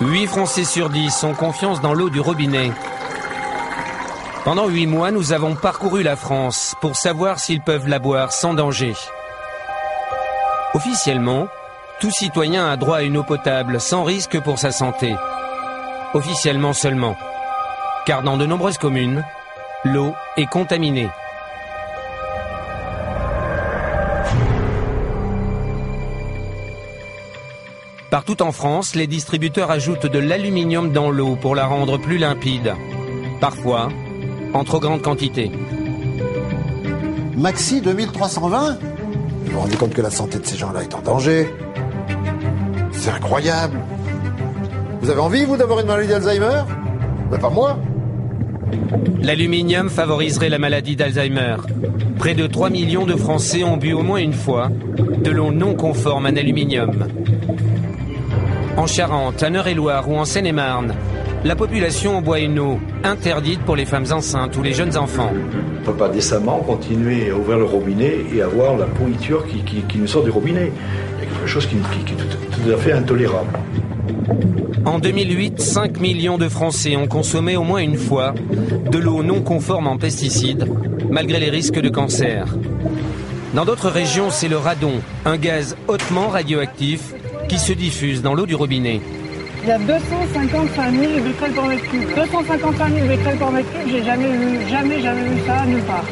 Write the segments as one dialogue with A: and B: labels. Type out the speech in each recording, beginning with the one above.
A: 8 Français sur 10 ont confiance dans l'eau du robinet. Pendant 8 mois, nous avons parcouru la France pour savoir s'ils peuvent la boire sans danger. Officiellement, tout citoyen a droit à une eau potable sans risque pour sa santé. Officiellement seulement. Car dans de nombreuses communes, l'eau est contaminée. Partout en France, les distributeurs ajoutent de l'aluminium dans l'eau pour la rendre plus limpide. Parfois, en trop grande quantité.
B: Maxi 2320 ? Vous vous rendez compte que la santé de ces gens-là est en danger? C'est incroyable. Vous avez envie, vous, d'avoir une maladie d'Alzheimer? Ben, pas moi.
A: L'aluminium favoriserait la maladie d'Alzheimer. Près de 3 millions de Français ont bu au moins une fois de l'eau non conforme en aluminium. En Charente, en Eure-et-Loire ou en Seine-et-Marne, la population boit une eau interdite pour les femmes enceintes ou les jeunes enfants.
C: On ne peut pas décemment continuer à ouvrir le robinet et avoir la pourriture qui nous sort du robinet. Il y a quelque chose qui est tout à fait intolérable.
A: En 2008, 5 millions de Français ont consommé au moins une fois de l'eau non conforme en pesticides, malgré les risques de cancer. Dans d'autres régions, c'est le radon, un gaz hautement radioactif qui se diffuse dans l'eau du robinet.
D: Il y a 255 000 becquerels par mètre cube. 255 000 becquerels par mètre cube, j'ai jamais vu ça nulle part.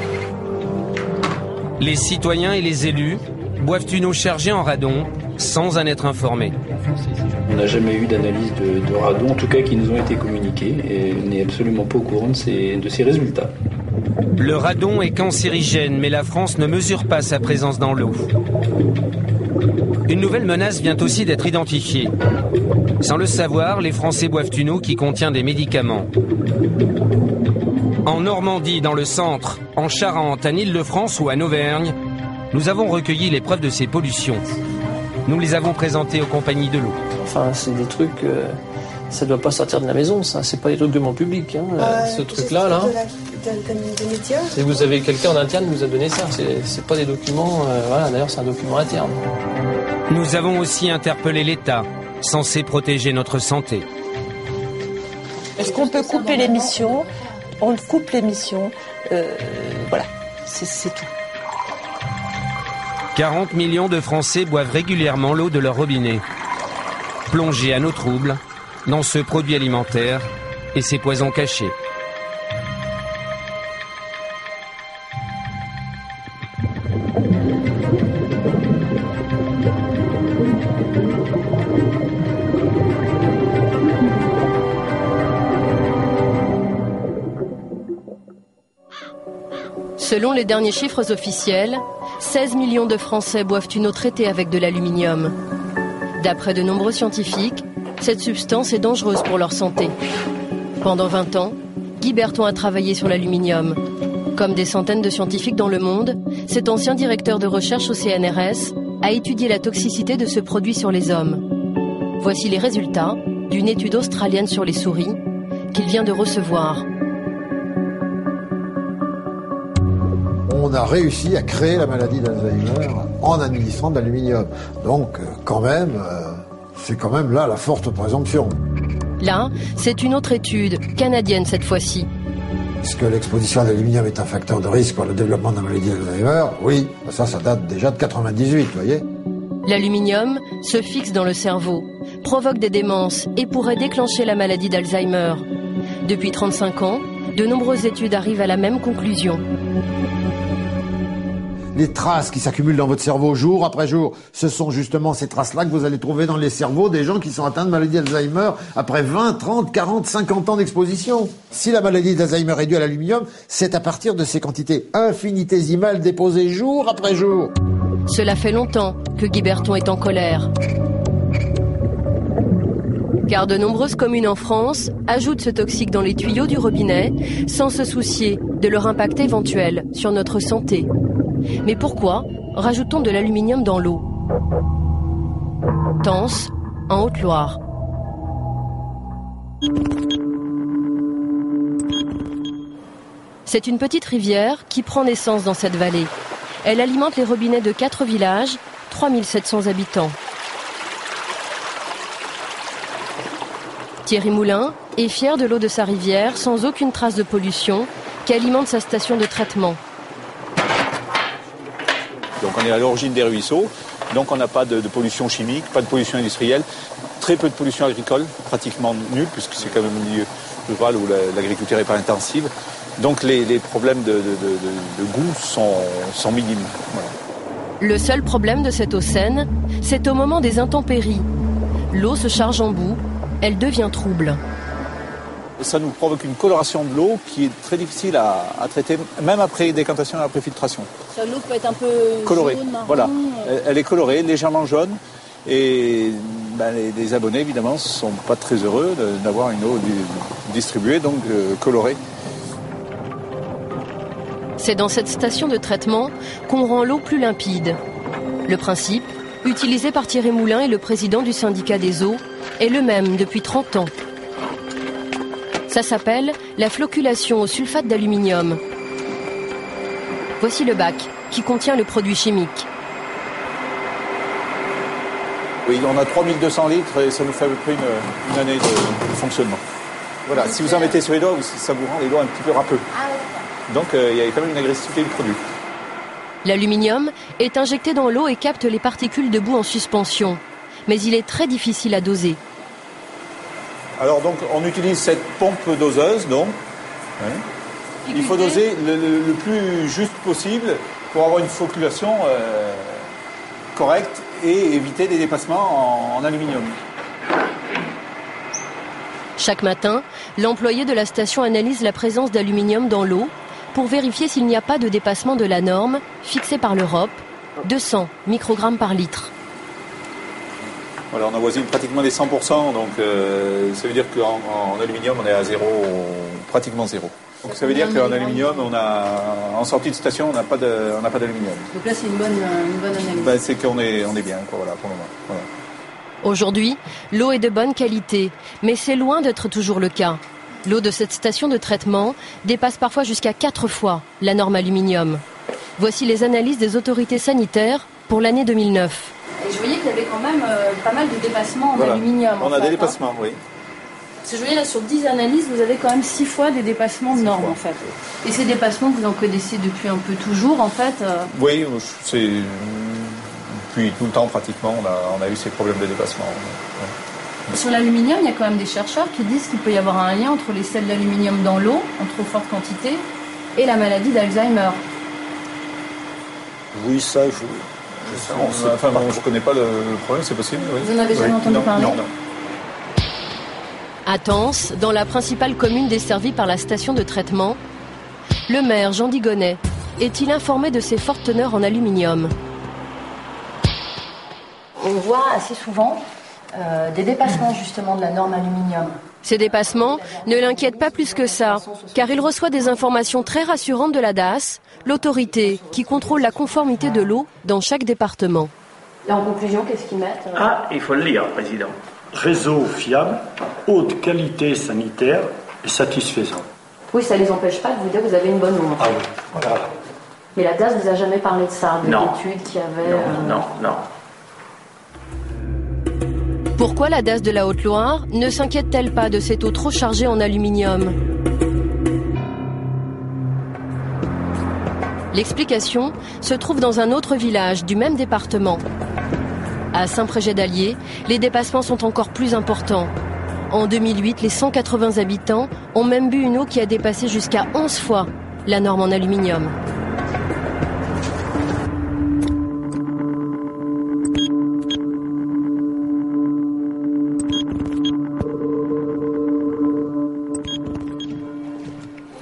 A: Les citoyens et les élus boivent une eau chargée en radon sans en être informés.
E: On n'a jamais eu d'analyse de radon, en tout cas qui nous ont été communiqués, et on n'est absolument pas au courant de ces résultats.
A: Le radon est cancérigène, mais la France ne mesure pas sa présence dans l'eau. Une nouvelle menace vient aussi d'être identifiée. Sans le savoir, les Français boivent une eau qui contient des médicaments. En Normandie, dans le centre, en Charente, en Île-de-France ou en Auvergne, nous avons recueilli les preuves de ces pollutions. Nous les avons présentées aux compagnies de l'eau.
F: Enfin, c'est des trucs, ça doit pas sortir de la maison, ça. C'est pas des trucs de mon public, hein. Ce truc-là, là. Et vous avez quelqu'un en interne qui vous a donné ça. C'est pas des documents, voilà. D'ailleurs, c'est un document interne.
A: Nous avons aussi interpellé l'État, censé protéger notre santé.
G: Est-ce qu'on peut couper l'émission? On coupe l'émission. Voilà, c'est tout.
A: 40 millions de Français boivent régulièrement l'eau de leur robinet. Plongés à nos troubles dans ce produit alimentaire et ses poisons cachés.
H: Selon les derniers chiffres officiels, 16 millions de Français boivent une eau traitée avec de l'aluminium. D'après de nombreux scientifiques, cette substance est dangereuse pour leur santé. Pendant 20 ans, Guy Berton a travaillé sur l'aluminium. Comme des centaines de scientifiques dans le monde, cet ancien directeur de recherche au CNRS a étudié la toxicité de ce produit sur les hommes. Voici les résultats d'une étude australienne sur les souris qu'il vient de recevoir.
B: On a réussi à créer la maladie d'Alzheimer en administrant de l'aluminium. Donc, c'est quand même là la forte présomption.
H: Là, c'est une autre étude, canadienne cette fois-ci.
B: Est-ce que l'exposition à l'aluminium est un facteur de risque pour le développement de la maladie d'Alzheimer? Oui, ça date déjà de 98, vous voyez.
H: L'aluminium se fixe dans le cerveau, provoque des démences et pourrait déclencher la maladie d'Alzheimer. Depuis 35 ans, de nombreuses études arrivent à la même conclusion.
B: Les traces qui s'accumulent dans votre cerveau jour après jour, ce sont justement ces traces-là que vous allez trouver dans les cerveaux des gens qui sont atteints de maladie d'Alzheimer après 20, 30, 40, 50 ans d'exposition. Si la maladie d'Alzheimer est due à l'aluminium, c'est à partir de ces quantités infinitésimales déposées jour après jour.
H: Cela fait longtemps que Guy Berton est en colère. Car de nombreuses communes en France ajoutent ce toxique dans les tuyaux du robinet sans se soucier de leur impact éventuel sur notre santé. Mais pourquoi rajoute-t-on de l'aluminium dans l'eau? Tence, en Haute-Loire. C'est une petite rivière qui prend naissance dans cette vallée. Elle alimente les robinets de 4 villages, 3700 habitants. Thierry Moulin est fier de l'eau de sa rivière, sans aucune trace de pollution, qui alimente sa station de traitement.
C: Donc on est à l'origine des ruisseaux, donc on n'a pas de pollution chimique, pas de pollution industrielle, très peu de pollution agricole, pratiquement nulle, puisque c'est quand même un milieu rural où l'agriculture n'est pas intensive. Donc les problèmes de goût sont minimes. Voilà.
H: Le seul problème de cette eau saine, c'est au moment des intempéries. L'eau se charge en boue, elle devient trouble.
C: Ça nous provoque une coloration de l'eau qui est très difficile à traiter, même après décantation et après filtration.
G: L'eau peut être un peu
C: colorée.
G: Jaune, marron.
C: Voilà, elle est colorée, légèrement jaune. Et les abonnés, évidemment, ne sont pas très heureux d'avoir une eau distribuée, donc colorée.
H: C'est dans cette station de traitement qu'on rend l'eau plus limpide. Le principe, utilisé par Thierry Moulin et le président du syndicat des eaux, est le même depuis 30 ans. Ça s'appelle la flocculation au sulfate d'aluminium. Voici le bac qui contient le produit chimique.
C: Oui, on a 3200 litres et ça nous fait à peu près une année de fonctionnement. Voilà, si vous en mettez sur les doigts, ça vous rend les doigts un petit peu râpeux. Donc il y a quand même une agressivité du produit.
H: L'aluminium est injecté dans l'eau et capte les particules de boue en suspension. Mais il est très difficile à doser.
C: Alors donc on utilise cette pompe doseuse, donc. Ouais. Il faut doser le plus juste possible pour avoir une flocculation correcte et éviter des dépassements en aluminium.
H: Chaque matin, l'employé de la station analyse la présence d'aluminium dans l'eau pour vérifier s'il n'y a pas de dépassement de la norme fixée par l'Europe, 200 microgrammes par litre.
C: Voilà, on avoisine pratiquement les 100%, donc ça veut dire qu'en aluminium, on est à zéro, pratiquement zéro. Donc ça veut dire qu'en aluminium, en sortie de station, on n'a pas d'aluminium.
G: Donc là, c'est une bonne analyse.
C: C'est qu'on est bien, quoi, voilà, pour le moment. Voilà.
H: Aujourd'hui, l'eau est de bonne qualité, mais c'est loin d'être toujours le cas. L'eau de cette station de traitement dépasse parfois jusqu'à 4 fois la norme aluminium. Voici les analyses des autorités sanitaires pour l'année 2009.
G: Et je voyais qu'il y avait quand même pas mal de dépassements en aluminium.
C: On a des dépassements, oui.
G: Parce que je voyais là, sur 10 analyses, vous avez quand même 6 fois des dépassements de normes, en fait. Et ces dépassements, vous en connaissez depuis un peu toujours, en fait
C: Oui, c'est... Depuis tout le temps, pratiquement, on a eu ces problèmes de dépassement. Ouais.
G: Sur l'aluminium, il y a quand même des chercheurs qui disent qu'il peut y avoir un lien entre les sels d'aluminium dans l'eau, en trop forte quantité, et la maladie d'Alzheimer.
C: Oui, ça, je ne connais pas le problème, c'est possible. Oui.
G: Vous n'en avez jamais entendu parler?
C: Non.
H: À Tence, dans la principale commune desservie par la station de traitement, le maire Jean Digonnet est-il informé de ces fortes teneurs en aluminium?
G: On voit assez souvent des dépassements justement de la norme aluminium.
H: Ces dépassements ne l'inquiètent pas plus que ça, car il reçoit des informations très rassurantes de la DAS, l'autorité qui contrôle la conformité de l'eau dans chaque département.
G: Et en conclusion, qu'est-ce qu'ils mettent
I: Il faut le lire, Président. Réseau fiable, haute qualité sanitaire et satisfaisant.
G: Oui, ça ne les empêche pas de vous dire que vous avez une bonne eau.
I: Ah oui, voilà.
G: Mais la DAS ne vous a jamais parlé de ça, de l'étude qu'il y avait
I: Non.
H: Pourquoi la DAS de la Haute-Loire ne s'inquiète-t-elle pas de cette eau trop chargée en aluminium? L'explication se trouve dans un autre village du même département. À Saint-Prégé-d'Allier, les dépassements sont encore plus importants. En 2008, les 180 habitants ont même bu une eau qui a dépassé jusqu'à 11 fois la norme en aluminium.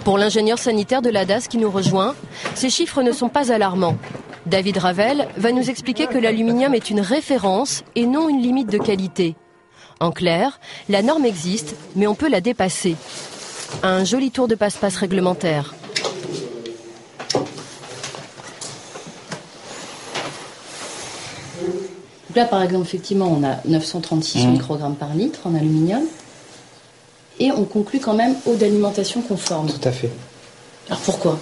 H: Pour l'ingénieur sanitaire de la DAS qui nous rejoint, ces chiffres ne sont pas alarmants. David Ravel va nous expliquer que l'aluminium est une référence et non une limite de qualité. En clair, la norme existe, mais on peut la dépasser. Un joli tour de passe-passe réglementaire.
G: Donc là, par exemple, effectivement, on a 936 microgrammes par litre en aluminium. Et on conclut quand même eau d'alimentation conforme.
J: Tout à fait.
G: Alors pourquoi?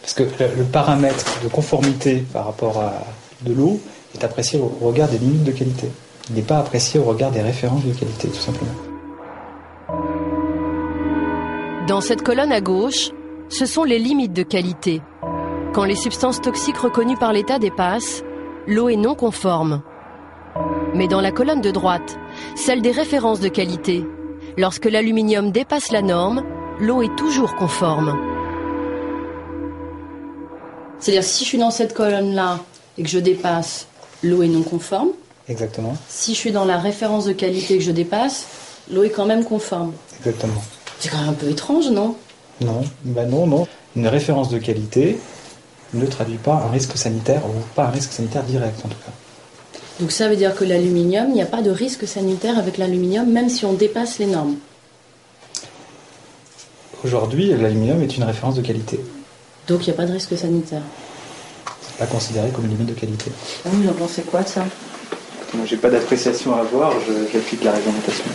J: Parce que le paramètre de conformité par rapport à de l'eau est apprécié au regard des limites de qualité. Il n'est pas apprécié au regard des références de qualité, tout simplement.
H: Dans cette colonne à gauche, ce sont les limites de qualité. Quand les substances toxiques reconnues par l'État dépassent, l'eau est non conforme. Mais dans la colonne de droite, celle des références de qualité, lorsque l'aluminium dépasse la norme, l'eau est toujours conforme.
K: C'est-à-dire, si je suis dans cette colonne-là et que je dépasse, l'eau est non conforme.
J: Exactement.
K: Si je suis dans la référence de qualité et que je dépasse, l'eau est quand même conforme.
J: Exactement.
K: C'est quand même un peu étrange, non?
J: Non, non. Une référence de qualité ne traduit pas un risque sanitaire, ou pas un risque sanitaire direct en tout cas.
K: Donc ça veut dire que l'aluminium, il n'y a pas de risque sanitaire avec l'aluminium, même si on dépasse les normes.
J: Aujourd'hui, l'aluminium est une référence de qualité.
K: Donc il n'y a pas de risque sanitaire.
J: C'est pas considéré comme une limite de qualité.
K: Ah oui, j'en pensais quoi de ça?
J: Moi, j'ai pas d'appréciation à avoir, j'applique la réglementation.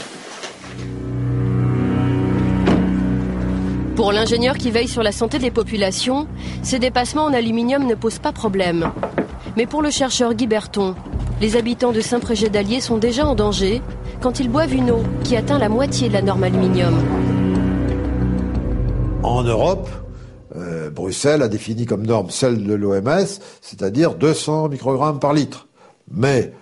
H: Pour l'ingénieur qui veille sur la santé des populations, ces dépassements en aluminium ne posent pas problème. Mais pour le chercheur Guy Berton, les habitants de Saint-Prégé-d'Allier sont déjà en danger quand ils boivent une eau qui atteint la moitié de la norme aluminium.
B: En Europe, Bruxelles a défini comme norme celle de l'OMS, c'est-à-dire 200 microgrammes par litre. Mais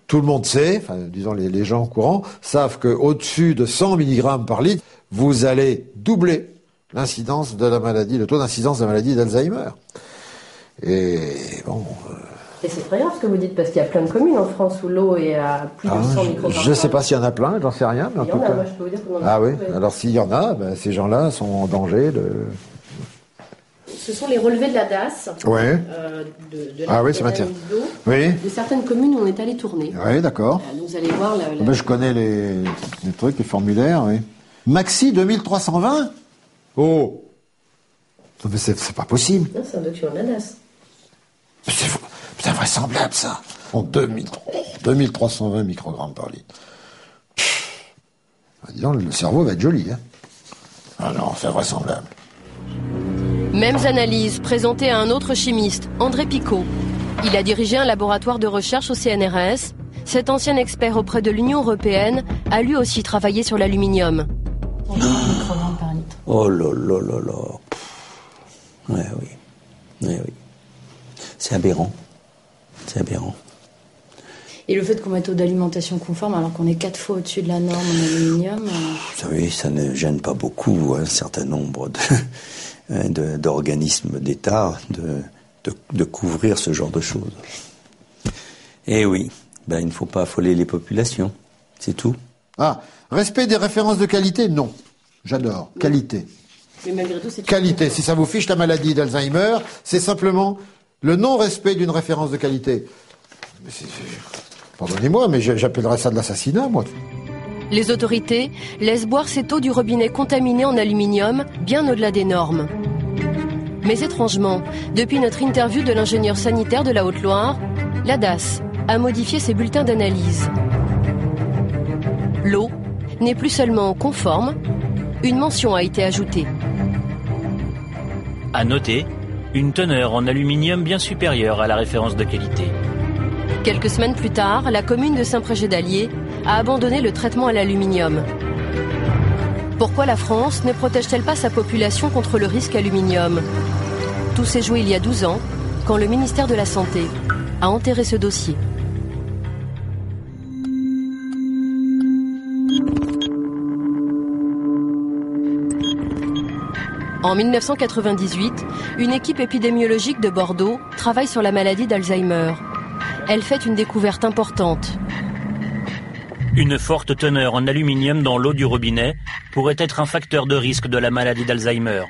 B: tout le monde sait, enfin disons les gens courants, savent qu'au-dessus de 100 mg par litre, vous allez doubler l'incidence de la maladie, le taux d'incidence de la maladie d'Alzheimer. Et bon...
K: Et c'est très grave ce que vous dites, parce qu'il y a plein de communes en France où l'eau est à plus de 100 microgrammes.
B: Je ne sais pas s'il y en a plein, j'en sais rien. Mais
K: il y en a, moi je peux vous dire qu'on en a.
B: Ah oui, alors s'il y en a, ces gens-là sont en danger de...
K: Ce sont les relevés de la DAS,
B: ouais.
K: de l'analyse d'eau,
B: oui.
K: de certaines communes où on est allé tourner.
B: Oui, d'accord.
K: Donc vous allez voir...
B: je connais les trucs, les formulaires, oui. Maxi 2320 ? Oh, mais c'est pas possible.
K: Non, c'est un document de la DAS.
B: C'est invraisemblable, ça. En 2320 microgrammes par litre. Disons, le cerveau va être joli, hein. Ah non, c'est invraisemblable.
H: Mêmes analyses présentées à un autre chimiste, André Picot. Il a dirigé un laboratoire de recherche au CNRS. Cet ancien expert auprès de l'Union européenne a lui aussi travaillé sur l'aluminium.
K: Microgrammes par litre.
L: Oh là là là là. Ouais, oui. Ouais, oui. C'est aberrant. C'est aberrant.
K: Et le fait qu'on mette eau d'alimentation conforme alors qu'on est 4 fois au-dessus de la norme en aluminium...
L: Vous savez, ça ne gêne pas beaucoup un certain nombre d'organismes d'État de couvrir ce genre de choses. Et oui, il ne faut pas affoler les populations, c'est tout.
B: Ah, respect des références de qualité, non. J'adore, qualité.
K: Mais malgré tout, c'est...
B: Qualité, si ça vous fiche la maladie d'Alzheimer, c'est simplement le non-respect d'une référence de qualité. Pardonnez-moi, mais j'appellerais ça de l'assassinat, moi.
H: Les autorités laissent boire cette eau du robinet contaminée en aluminium bien au-delà des normes. Mais étrangement, depuis notre interview de l'ingénieur sanitaire de la Haute-Loire, la DAS a modifié ses bulletins d'analyse. L'eau n'est plus seulement conforme, une mention a été ajoutée.
M: À noter, une teneur en aluminium bien supérieure à la référence de qualité.
H: Quelques semaines plus tard, la commune de Saint-Prégé-d'Allier a abandonné le traitement à l'aluminium. Pourquoi la France ne protège-t-elle pas sa population contre le risque aluminium? Tout s'est joué il y a 12 ans, quand le ministère de la Santé a enterré ce dossier. En 1998, une équipe épidémiologique de Bordeaux travaille sur la maladie d'Alzheimer. Elle fait une découverte importante.
M: Une forte teneur en aluminium dans l'eau du robinet pourrait être un facteur de risque de la maladie d'Alzheimer.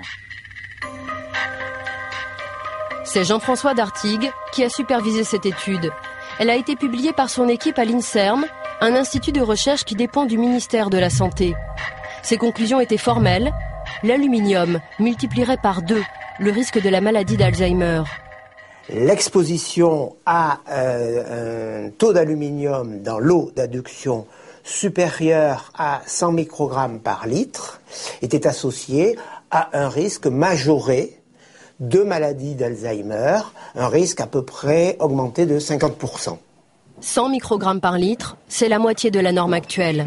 H: C'est Jean-François Dartigues qui a supervisé cette étude. Elle a été publiée par son équipe à l'INSERM, un institut de recherche qui dépend du ministère de la Santé. Ses conclusions étaient formelles. L'aluminium multiplierait par 2 le risque de la maladie d'Alzheimer.
N: L'exposition à un taux d'aluminium dans l'eau d'adduction supérieur à 100 microgrammes par litre était associée à un risque majoré de maladie d'Alzheimer, un risque à peu près augmenté de 50%.
H: 100 microgrammes par litre, c'est la moitié de la norme actuelle.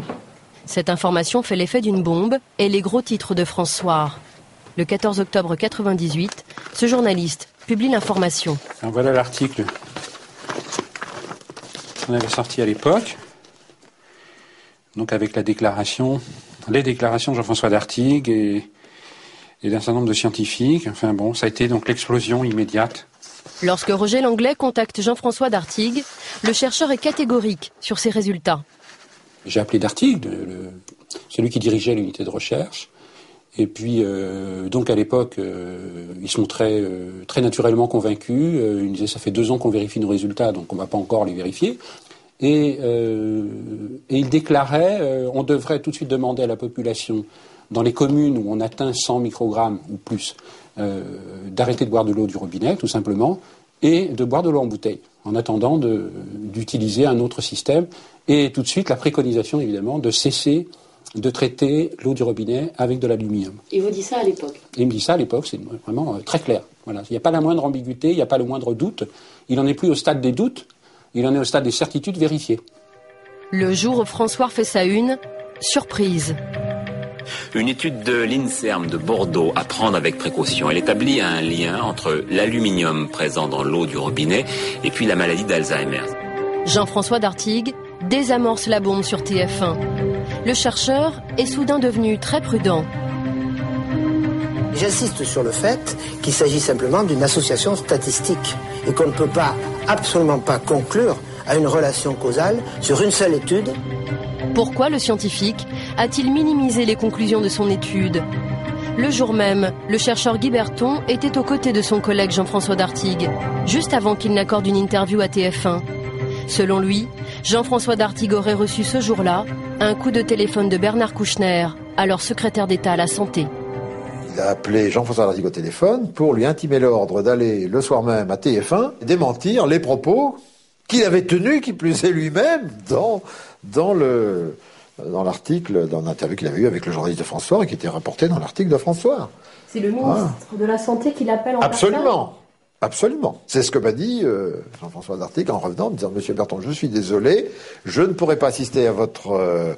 H: Cette information fait l'effet d'une bombe et les gros titres de France Soir. Le 14 octobre 1998, ce journaliste publie l'information.
O: Alors voilà l'article qu'on avait sorti à l'époque, donc avec les déclarations de Jean-François d'Artigues et d'un certain nombre de scientifiques. Enfin bon, ça a été donc l'explosion immédiate.
H: Lorsque Roger Langlais contacte Jean-François d'Artigues, le chercheur est catégorique sur ses résultats.
O: J'ai appelé d'Artigues, celui qui dirigeait l'unité de recherche. Et puis, donc à l'époque, ils sont très naturellement convaincus. Ils me disaient, ça fait 2 ans qu'on vérifie nos résultats, donc on ne va pas encore les vérifier. Et ils déclaraient, on devrait tout de suite demander à la population, dans les communes où on atteint 100 microgrammes ou plus, d'arrêter de boire de l'eau du robinet, tout simplement, et de boire de l'eau en bouteille, en attendant d'utiliser un autre système. Et tout de suite, la préconisation, évidemment, de cesser de traiter l'eau du robinet avec de l'aluminium.
K: Il vous dit ça à l'époque?
O: Il me dit ça à l'époque, c'est vraiment très clair. Voilà. Il n'y a pas la moindre ambiguïté, il n'y a pas le moindre doute. Il n'en est plus au stade des doutes, il en est au stade des certitudes vérifiées.
H: Le jour où François fait sa une, surprise.
P: Une étude de l'INSERM de Bordeaux à prendre avec précaution. Elle établit un lien entre l'aluminium présent dans l'eau du robinet et puis la maladie d'Alzheimer.
H: Jean-François d'Artigues désamorce la bombe sur TF1. Le chercheur est soudain devenu très prudent.
N: J'insiste sur le fait qu'il s'agit simplement d'une association statistique et qu'on ne peut pas, absolument pas conclure à une relation causale sur une seule étude.
H: Pourquoi le scientifique a-t-il minimisé les conclusions de son étude? Le jour même, le chercheur Guy Berton était aux côtés de son collègue Jean-François d'Artigues, juste avant qu'il n'accorde une interview à TF1. Selon lui, Jean-François d'Artigues aurait reçu ce jour-là un coup de téléphone de Bernard Kouchner, alors secrétaire d'État à la Santé.
B: Il a appelé Jean-François d'Artigues au téléphone pour lui intimer l'ordre d'aller le soir même à TF1 et démentir les propos qu'il avait tenus, qui plus est lui-même, dans l'article, dans l'interview qu'il avait eu avec le journaliste de France Soir et qui était rapporté dans l'article de France Soir.
K: C'est le ministre de la Santé qui l'appelle en personne ?
B: Absolument. C'est ce que m'a dit Jean-François d'Artigues en revenant, en me disant « Monsieur Berton, je suis désolé, je ne pourrai pas assister à votre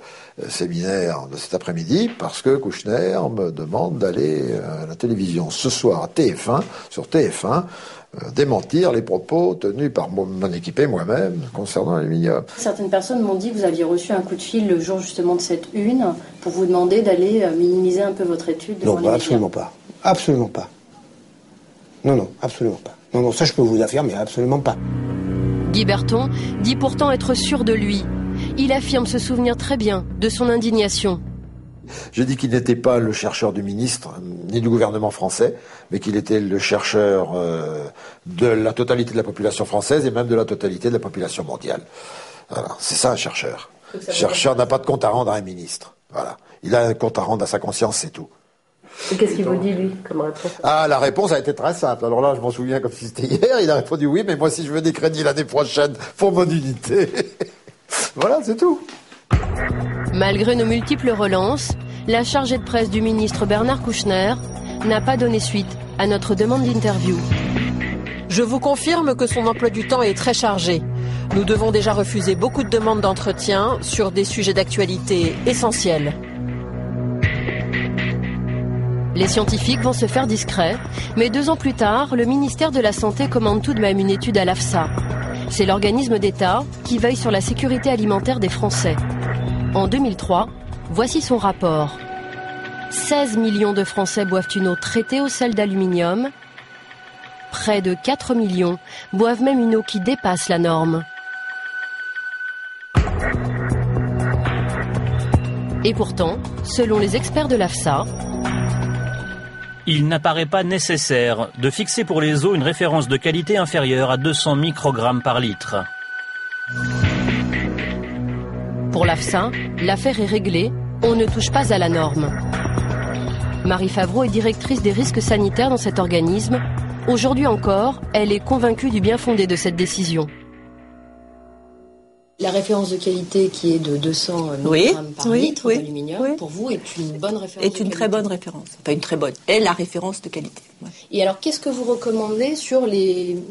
B: séminaire de cet après-midi parce que Kouchner me demande d'aller à la télévision ce soir à TF1, sur TF1, démentir les propos tenus par mon équipe et moi-même concernant l'aluminium. »
K: Certaines personnes m'ont dit que vous aviez reçu un coup de fil le jour justement de cette une pour vous demander d'aller minimiser un peu votre étude.
N: Non, absolument pas. Absolument pas. Non, absolument pas. Non, ça je peux vous affirmer, absolument pas.
H: Guy Berton dit pourtant être sûr de lui. Il affirme se souvenir très bien de son indignation.
B: J'ai dit qu'il n'était pas le chercheur du ministre, ni du gouvernement français, mais qu'il était le chercheur de la totalité de la population française et même de la totalité de la population mondiale. Voilà, c'est ça un chercheur. Le chercheur n'a pas de compte à rendre à un ministre. Voilà. Il a un compte à rendre à sa conscience, c'est tout.
K: Et qu'est-ce qu'il vous dit, lui, comme réponse?
B: La réponse a été très simple. Alors là, je m'en souviens comme si c'était hier. Il a répondu oui, mais moi, si je veux des crédits l'année prochaine pour mon unité. Voilà, c'est tout.
H: Malgré nos multiples relances, la chargée de presse du ministre Bernard Kouchner n'a pas donné suite à notre demande d'interview.
Q: Je vous confirme que son emploi du temps est très chargé. Nous devons déjà refuser beaucoup de demandes d'entretien sur des sujets d'actualité essentiels.
H: Les scientifiques vont se faire discrets, mais 2 ans plus tard, le ministère de la Santé commande tout de même une étude à l'AFSA. C'est l'organisme d'État qui veille sur la sécurité alimentaire des Français. En 2003, voici son rapport. 16 millions de Français boivent une eau traitée au sel d'aluminium. Près de 4 millions boivent même une eau qui dépasse la norme. Et pourtant, selon les experts de l'AFSA,
M: il n'apparaît pas nécessaire de fixer pour les eaux une référence de qualité inférieure à 200 microgrammes par litre.
H: Pour l'AFSA, l'affaire est réglée, on ne touche pas à la norme. Marie Favreau est directrice des risques sanitaires dans cet organisme. Aujourd'hui encore, elle est convaincue du bien fondé de cette décision.
K: La référence de qualité qui est de 200 mg par litre d'aluminium, pour vous, est une bonne référence?
G: Est une très bonne référence. Enfin, une très bonne. Est la référence de qualité. Ouais.
K: Et alors, qu'est-ce que vous recommandez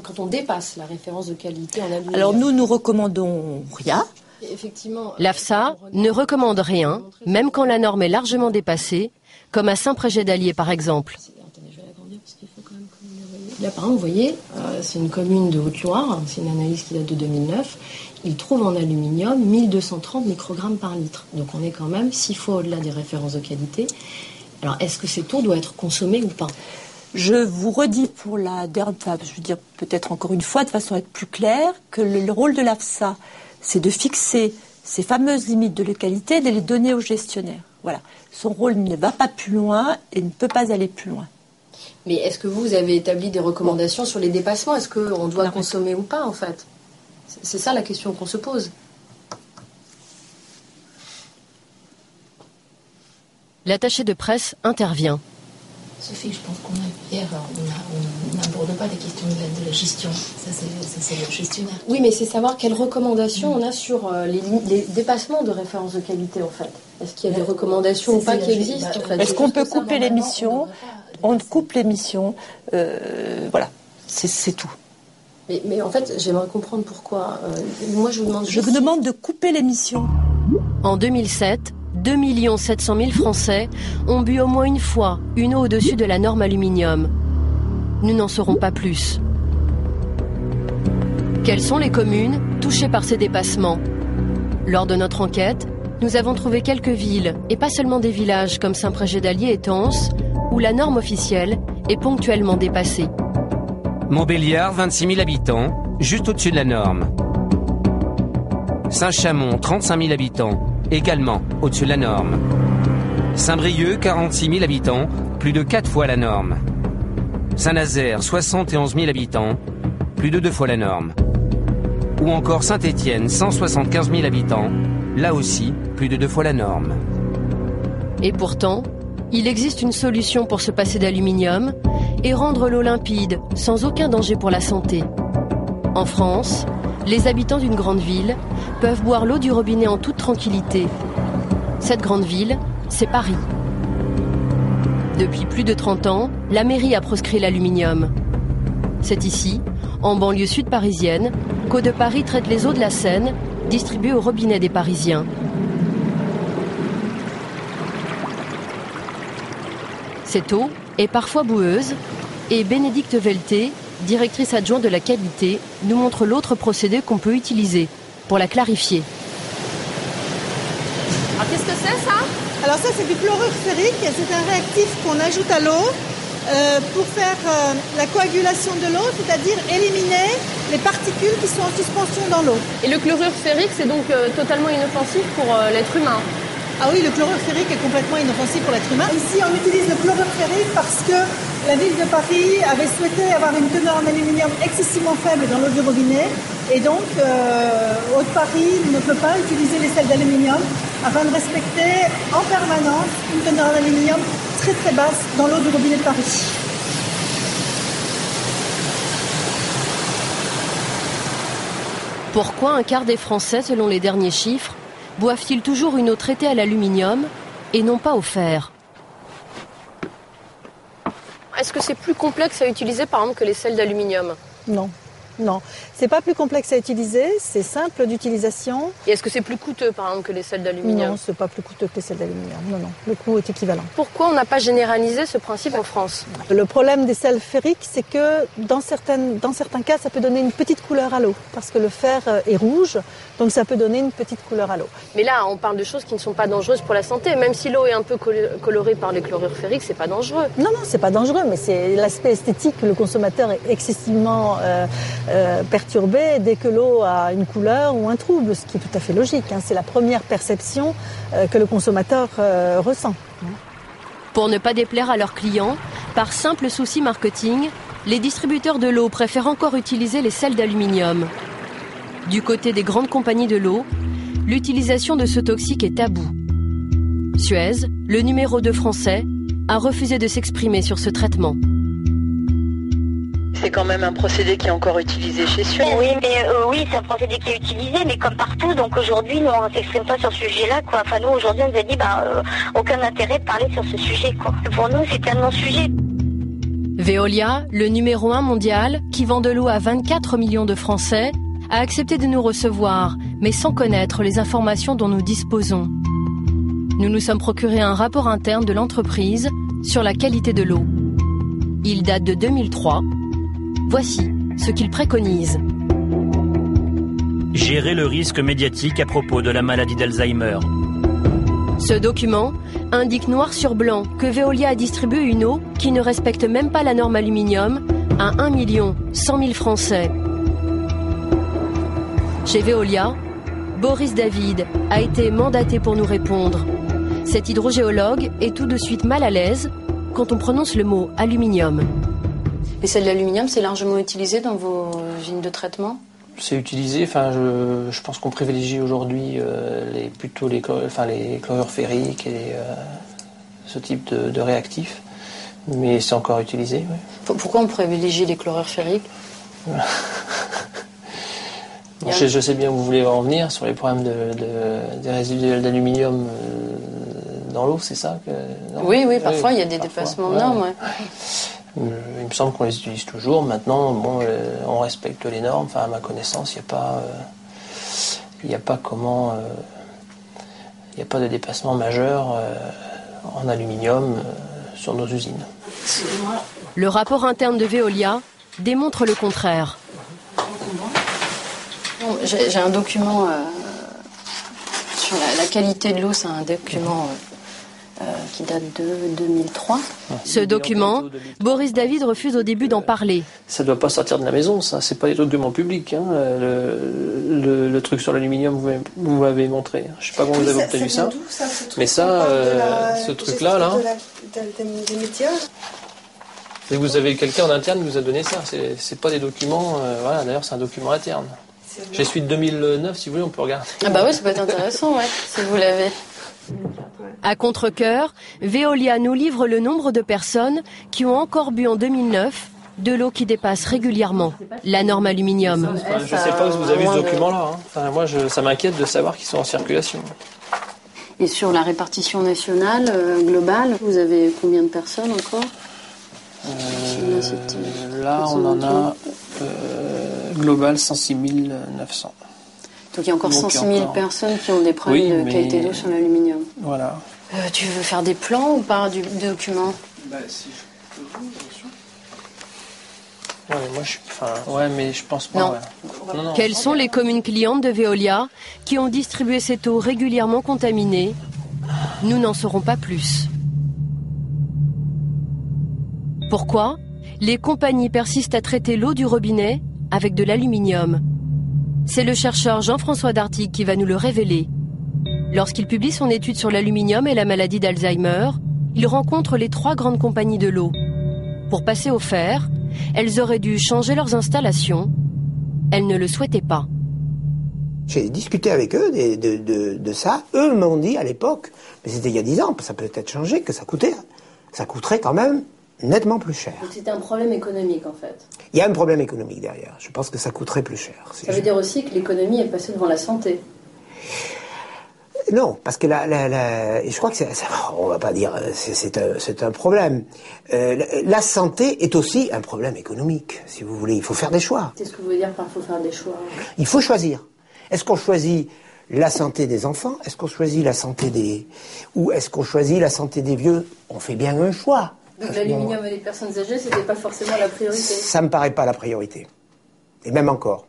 K: quand on dépasse la référence de qualité en aluminium?
G: Alors, nous recommandons rien.
K: Effectivement,
H: L'AFSA ne recommande rien, même quand la norme est largement dépassée, comme à Saint-Prégé-d'Allier par exemple.
K: Là, par exemple, vous voyez, c'est une commune de Haute-Loire, c'est une analyse qui date de 2009. Ils trouvent en aluminium 1230 microgrammes par litre. Donc on est quand même 6 fois au-delà des références de qualité. Alors est-ce que cette eau doit être consommée ou pas ?
G: Je vous redis pour la dernière fois, je veux dire peut-être encore une fois de façon à être plus claire, que le rôle de l'AFSA, c'est de fixer ces fameuses limites de qualité et de les donner aux gestionnaires. Voilà. Son rôle ne va pas plus loin et ne peut pas aller plus loin.
K: Mais est-ce que vous avez établi des recommandations sur les dépassements ? Est-ce qu'on doit consommer ou pas, en fait ? C'est ça la question qu'on se pose.
H: L'attaché de presse intervient.
R: Sophie, je pense hier, on n'aborde pas les questions de la gestion. Ça, c'est le gestionnaire.
K: Oui, mais c'est savoir quelles recommandations on a sur les dépassements de références de qualité, en fait. Est-ce qu'il y a des recommandations ou pas qui existent, en fait ?
G: Est-ce qu'on peut couper l'émission ? On coupe l'émission. Voilà, c'est tout.
K: Mais en fait, j'aimerais comprendre pourquoi. Moi, je vous
G: demande de couper l'émission.
H: En 2007, 2 700 000 Français ont bu au moins une fois une eau au-dessus de la norme aluminium. Nous n'en saurons pas plus. Quelles sont les communes touchées par ces dépassements ? Lors de notre enquête, nous avons trouvé quelques villes, et pas seulement des villages comme Saint-Prégé-d'Allier et Tence, où la norme officielle est ponctuellement dépassée.
A: Montbéliard, 26 000 habitants, juste au-dessus de la norme. Saint-Chamond, 35 000 habitants, également au-dessus de la norme. Saint-Brieuc, 46 000 habitants, plus de 4 fois la norme. Saint-Nazaire, 71 000 habitants, plus de 2 fois la norme. Ou encore Saint-Étienne, 175 000 habitants, là aussi, plus de 2 fois la norme.
H: Et pourtant, il existe une solution pour se passer d'aluminium et rendre l'eau limpide, sans aucun danger pour la santé. En France, les habitants d'une grande ville peuvent boire l'eau du robinet en toute tranquillité. Cette grande ville, c'est Paris. Depuis plus de 30 ans, la mairie a proscrit l'aluminium. C'est ici, en banlieue sud parisienne, qu'Eau de Paris traite les eaux de la Seine, distribuées au robinet des Parisiens. Cette eau est parfois boueuse et Bénédicte Velté, directrice adjointe de la qualité, nous montre l'autre procédé qu'on peut utiliser pour la clarifier.
S: Alors qu'est-ce que c'est ça ? Alors ça c'est du chlorure ferrique, c'est un réactif qu'on ajoute à l'eau pour faire la coagulation de l'eau, c'est-à-dire éliminer les particules qui sont en suspension dans l'eau.
K: Et le chlorure ferrique, c'est donc totalement inoffensif pour l'être humain ?
S: Ah oui, le chlorure ferrique est complètement inoffensif pour l'être humain. Ici, on utilise le chlorure ferrique parce que la ville de Paris avait souhaité avoir une teneur en aluminium excessivement faible dans l'eau du robinet. Et donc, Haute-Paris ne peut pas utiliser les sels d'aluminium afin de respecter en permanence une teneur en aluminium très très basse dans l'eau du robinet de Paris.
H: Pourquoi un quart des Français, selon les derniers chiffres, boivent-ils toujours une eau traitée à l'aluminium et non pas au fer ?
K: Est-ce que c'est plus complexe à utiliser, par exemple, que les sels d'aluminium ?
S: Non. Non, c'est pas plus complexe à utiliser, c'est simple d'utilisation.
K: Et est-ce que c'est plus coûteux, par exemple, que les sels d'aluminium ?
S: Non, c'est pas plus coûteux que les sels d'aluminium. Non, non, le coût est équivalent.
K: Pourquoi on n'a pas généralisé ce principe en France ?
S: Le problème des sels ferriques, c'est que dans certains cas, ça peut donner une petite couleur à l'eau, parce que le fer est rouge, donc ça peut donner une petite couleur à l'eau.
K: Mais là, on parle de choses qui ne sont pas dangereuses pour la santé. Même si l'eau est un peu colorée par les chlorures ferriques, c'est pas dangereux.
S: Non, non, c'est pas dangereux, mais c'est l'aspect esthétique. Le consommateur est excessivement perturbé dès que l'eau a une couleur ou un trouble, ce qui est tout à fait logique. C'est la première perception que le consommateur ressent.
H: Pour ne pas déplaire à leurs clients, par simple souci marketing, les distributeurs de l'eau préfèrent encore utiliser les sels d'aluminium. Du côté des grandes compagnies de l'eau, l'utilisation de ce toxique est tabou. Suez, le numéro 2 français, a refusé de s'exprimer sur ce traitement.
G: C'est quand même un procédé qui est encore utilisé chez Suez.
T: Oui, mais oui, c'est un procédé qui est utilisé, mais comme partout. Donc aujourd'hui, nous, on ne s'exprime pas sur ce sujet-là, quoi. Enfin, nous, aujourd'hui, on nous a dit, aucun intérêt de parler sur ce sujet, quoi. Pour nous, c'est un non-sujet.
H: Veolia, le numéro 1 mondial, qui vend de l'eau à 24 millions de Français, a accepté de nous recevoir, mais sans connaître les informations dont nous disposons. Nous nous sommes procuré un rapport interne de l'entreprise sur la qualité de l'eau. Il date de 2003. Voici ce qu'il préconise.
M: Gérer le risque médiatique à propos de la maladie d'Alzheimer.
H: Ce document indique noir sur blanc que Veolia a distribué une eau qui ne respecte même pas la norme aluminium à 1 100 000 Français. Chez Veolia, Boris David a été mandaté pour nous répondre. Cet hydrogéologue est tout de suite mal à l'aise quand on prononce le mot aluminium.
K: Et c'est de l'aluminium, c'est largement utilisé dans vos usines de traitement ?
F: C'est utilisé, je pense qu'on privilégie aujourd'hui plutôt les chlorures ferriques et ce type de réactifs, mais c'est encore utilisé. Oui.
K: Pourquoi on privilégie les chlorures ferriques ?
F: Je sais bien où vous voulez en venir, sur les problèmes des résiduels d'aluminium dans l'eau, c'est ça que,
K: Oui, parfois il y a des dépassements de normes. Ouais.
F: Il me semble qu'on les utilise toujours. Maintenant, on respecte les normes. Enfin, à ma connaissance, il n'y a pas de dépassement majeur en aluminium sur nos usines.
H: Le rapport interne de Veolia démontre le contraire.
K: J'ai un document sur la qualité de l'eau. C'est un document qui date de 2003.
H: Ce document, Boris David refuse au début d'en parler.
F: Ça ne doit pas sortir de la maison, ça. C'est pas des documents publics. Hein. Le truc sur l'aluminium, vous m'avez montré. Je ne sais pas comment vous avez obtenu ça. Mais ça, ce truc-là, là.
N: Des métiers.
F: Et vous avez quelqu'un en interne qui vous a donné ça. C'est pas des documents. Voilà. D'ailleurs, c'est un document interne. J'ai celui de 2009, si vous voulez, on peut regarder.
K: Ah bah oui, ça peut être intéressant, si vous l'avez.
H: À contre-cœur, Veolia nous livre le nombre de personnes qui ont encore bu en 2009 de l'eau qui dépasse régulièrement la norme aluminium.
F: Je ne sais pas si vous avez ce document-là. Moi, ça m'inquiète de savoir qu'ils sont en circulation.
K: Et sur la répartition nationale, globale, vous avez combien de personnes encore
F: Là, on en a global 106 900.
K: Donc il y a encore 106 000 personnes qui ont des problèmes de qualité d'eau sur l'aluminium.
F: Voilà.
K: Tu veux faire des plans ou pas du document ?
F: Si je peux, bien sûr. Mais je pense pas.
K: Non.
F: Non.
H: Quelles sont les communes clientes de Veolia qui ont distribué cette eau régulièrement contaminée ? Nous n'en saurons pas plus. Pourquoi ? Les compagnies persistent à traiter l'eau du robinet avec de l'aluminium. C'est le chercheur Jean-François Dartigue qui va nous le révéler. Lorsqu'il publie son étude sur l'aluminium et la maladie d'Alzheimer, il rencontre les 3 grandes compagnies de l'eau. Pour passer au fer, elles auraient dû changer leurs installations. Elles ne le souhaitaient pas.
N: J'ai discuté avec eux de ça. Eux m'ont dit à l'époque, mais c'était il y a 10 ans, ça peut peut-être changé, que ça coûterait quand même nettement plus cher.
K: Donc c'était un problème économique en fait.
N: Il y a un problème économique derrière. Je pense que ça coûterait plus cher.
K: Ça veut dire aussi que l'économie est passée devant la santé.
N: Non, parce que je crois que on va pas dire c'est un problème. La santé est aussi un problème économique, si vous voulez. Il faut faire des choix.
K: Qu'est-ce que vous voulez dire par faut faire des choix ?
N: Il faut choisir. Est-ce qu'on choisit la santé des enfants ? Est-ce qu'on choisit la santé ou est-ce qu'on choisit la santé des vieux ? On fait bien un choix.
K: Donc l'aluminium et les personnes âgées, c'était pas forcément la priorité.
N: Ça me paraît pas la priorité. Et même encore.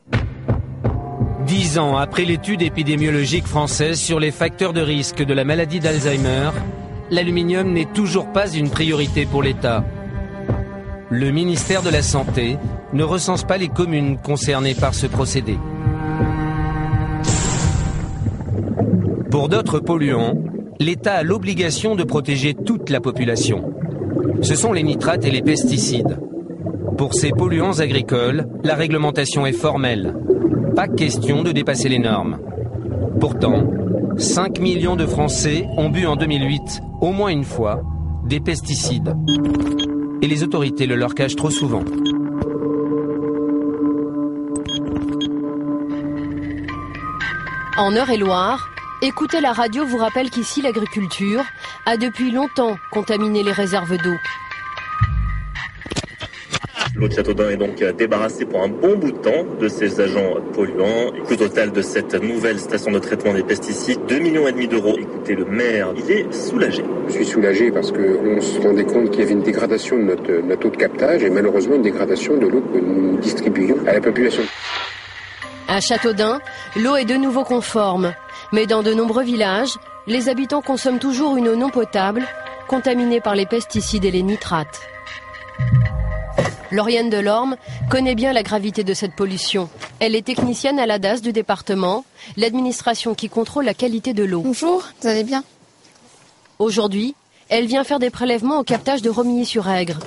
A: 10 ans après l'étude épidémiologique française sur les facteurs de risque de la maladie d'Alzheimer, l'aluminium n'est toujours pas une priorité pour l'État. Le ministère de la Santé ne recense pas les communes concernées par ce procédé. Pour d'autres polluants, l'État a l'obligation de protéger toute la population. Ce sont les nitrates et les pesticides. Pour ces polluants agricoles, la réglementation est formelle. Pas question de dépasser les normes. Pourtant, 5 millions de Français ont bu en 2008, au moins une fois, des pesticides. Et les autorités le leur cachent trop souvent.
H: En Eure-et-Loire, écouter la radio vous rappelle qu'ici l'agriculture a depuis longtemps contaminé les réserves d'eau.
U: L'eau de Châteaudun est donc débarrassée pour un bon bout de temps de ces agents polluants. Le coût total de cette nouvelle station de traitement des pesticides, 2,5 millions d'euros. Écoutez, le maire, il est soulagé.
V: Je suis soulagé parce qu'on se rendait compte qu'il y avait une dégradation de notre eau de captage et malheureusement une dégradation de l'eau que nous distribuions à la population.
H: À Châteaudun, l'eau est de nouveau conforme. Mais dans de nombreux villages, les habitants consomment toujours une eau non potable, contaminée par les pesticides et les nitrates. Lauriane Delorme connaît bien la gravité de cette pollution. Elle est technicienne à la DAS du département, l'administration qui contrôle la qualité de l'eau.
W: Bonjour, vous allez bien?
H: Aujourd'hui, elle vient faire des prélèvements au captage de Romilly-sur-Aigre.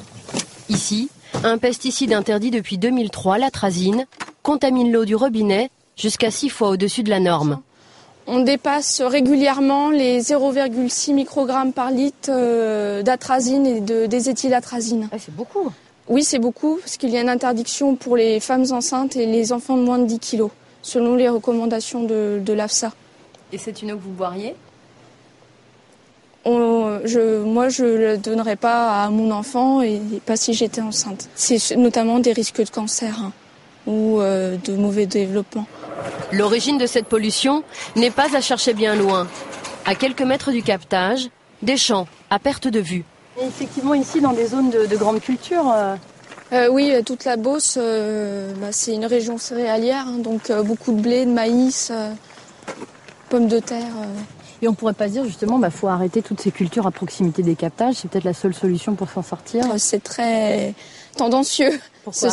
H: Ici, un pesticide interdit depuis 2003, l'atrazine, contamine l'eau du robinet jusqu'à 6 fois au-dessus de la norme.
W: On dépasse régulièrement les 0,6 microgrammes par litre d'atrazine et d'éthylatrazine.
H: Ah, c'est beaucoup.
W: Oui, c'est beaucoup, parce qu'il y a une interdiction pour les femmes enceintes et les enfants de moins de 10 kilos, selon les recommandations de l'AFSA.
H: Et c'est une eau que vous boiriez ?
W: Moi, je ne la donnerais pas à mon enfant et pas si j'étais enceinte. C'est notamment des risques de cancer ou de mauvais développement.
H: L'origine de cette pollution n'est pas à chercher bien loin. À quelques mètres du captage, des champs à perte de vue.
X: Et effectivement, ici, dans des zones de grande culture.
W: Oui, toute la Beauce, c'est une région céréalière, donc beaucoup de blé, de maïs, pommes de terre.
X: Et on pourrait pas se dire justement, faut arrêter toutes ces cultures à proximité des captages. C'est peut-être la seule solution pour s'en sortir.
W: C'est très tendancieux.
X: Pourquoi ?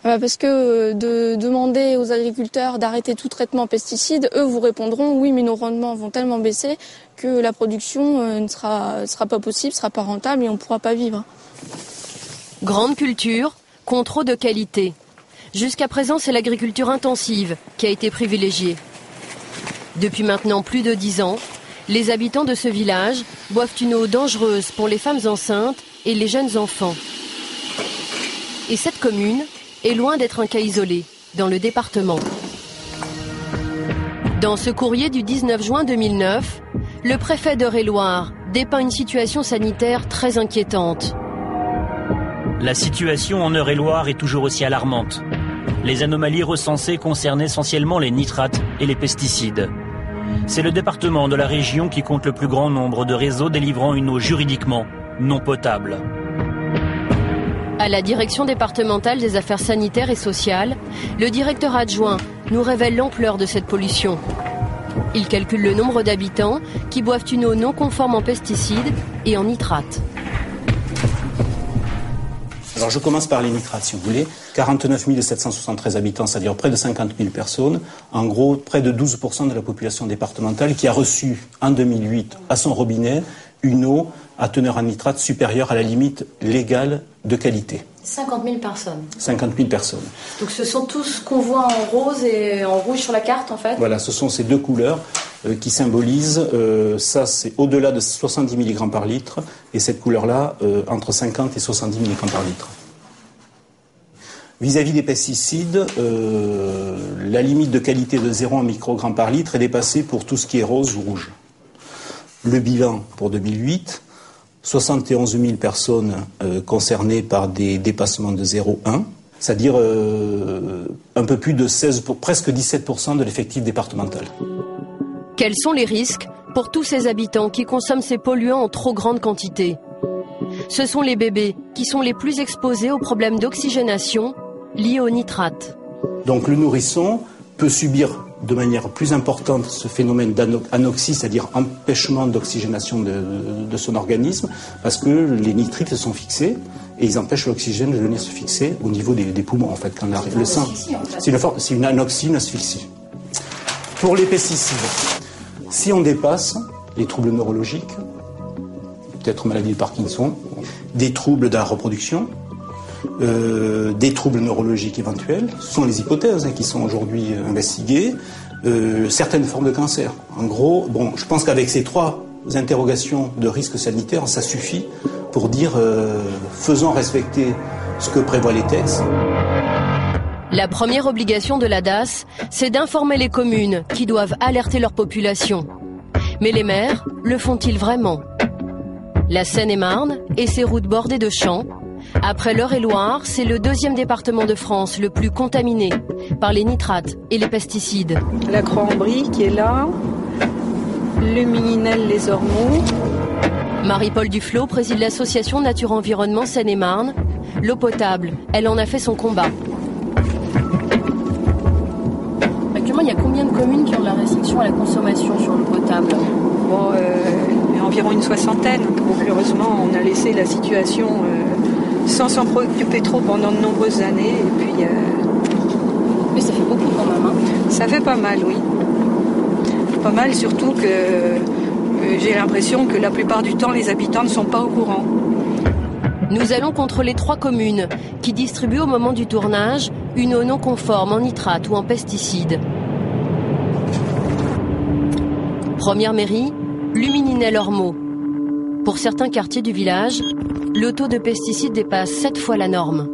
W: Parce que de demander aux agriculteurs d'arrêter tout traitement pesticides, eux vous répondront oui, mais nos rendements vont tellement baisser que la production ne sera pas possible, ne sera pas rentable et on ne pourra pas vivre.
H: Grande culture, contre eau de qualité. Jusqu'à présent, c'est l'agriculture intensive qui a été privilégiée. Depuis maintenant plus de 10 ans, les habitants de ce village boivent une eau dangereuse pour les femmes enceintes et les jeunes enfants. Et cette commune est loin d'être un cas isolé dans le département. Dans ce courrier du 19 juin 2009, le préfet d'Eure-et-Loir dépeint une situation sanitaire très inquiétante.
M: La situation en Eure-et-Loir est toujours aussi alarmante. Les anomalies recensées concernent essentiellement les nitrates et les pesticides. C'est le département de la région qui compte le plus grand nombre de réseaux délivrant une eau juridiquement non potable.
H: À la direction départementale des affaires sanitaires et sociales, le directeur adjoint nous révèle l'ampleur de cette pollution. Il calcule le nombre d'habitants qui boivent une eau non conforme en pesticides et en nitrates.
O: Alors je commence par les nitrates, si vous voulez. 49 773 habitants, c'est-à-dire près de 50 000 personnes. En gros, près de 12% de la population départementale qui a reçu en 2008 à son robinet une eau à teneur en nitrate supérieure à la limite légale de qualité.
X: 50 000 personnes.
O: 50 000 personnes.
X: Donc ce sont tous ce qu'on voit en rose et en rouge sur la carte en fait.
O: Voilà, ce sont ces deux couleurs qui symbolisent, ça c'est au-delà de 70 mg par litre et cette couleur-là entre 50 et 70 mg par litre. Vis-à-vis des pesticides, la limite de qualité de 0 microgramme par litre est dépassée pour tout ce qui est rose ou rouge. Le bilan pour 2008, 71 000 personnes concernées par des dépassements de 0,1, c'est-à-dire un peu plus de presque 17% de l'effectif départemental.
H: Quels sont les risques pour tous ces habitants qui consomment ces polluants en trop grande quantité ? Ce sont les bébés qui sont les plus exposés aux problèmes d'oxygénation liés aux nitrates.
O: Donc le nourrisson peut subir de manière plus importante ce phénomène d'anoxie, c'est-à-dire empêchement d'oxygénation de son organisme, parce que les nitrites sont fixés et ils empêchent l'oxygène de venir se fixer au niveau des poumons, en fait, quand le sang. C'est une anoxie, une asphyxie. Pour les pesticides, si on dépasse les troubles neurologiques, peut-être maladie de Parkinson, des troubles de la reproduction, des troubles neurologiques éventuels, ce sont les hypothèses qui sont aujourd'hui investiguées, certaines formes de cancer. En gros, je pense qu'avec ces 3 interrogations de risque sanitaire, ça suffit pour dire faisons respecter ce que prévoient les textes.
H: La première obligation de la DAS, c'est d'informer les communes qui doivent alerter leur population. Mais les maires, le font-ils vraiment ? La Seine-et-Marne et ses routes bordées de champs Après l'Eure-et-Loire, c'est le deuxième département de France le plus contaminé par les nitrates et les pesticides.
C: La Croix-en-Brie qui est là, le Mininel-les Ormeaux.
H: Marie-Paul Duflot préside l'association Nature Environnement Seine-et-Marne. L'eau potable, elle en a fait son combat.
X: Actuellement, il y a combien de communes qui ont de la restriction à la consommation sur l'eau potable?
C: Bon, environ une soixantaine. Donc heureusement, on a laissé la situation sans s'en préoccuper trop pendant de nombreuses années. Et puis,
X: mais ça fait beaucoup quand même. Hein.
C: Ça fait pas mal, oui. Pas mal, surtout que j'ai l'impression que la plupart du temps, les habitants ne sont pas au courant.
H: Nous allons contrôler 3 communes qui distribuent au moment du tournage une eau non conforme en nitrate ou en pesticides. Première mairie, Lumininel-Ormeaux. Pour certains quartiers du village, le taux de pesticides dépasse 7 fois la norme.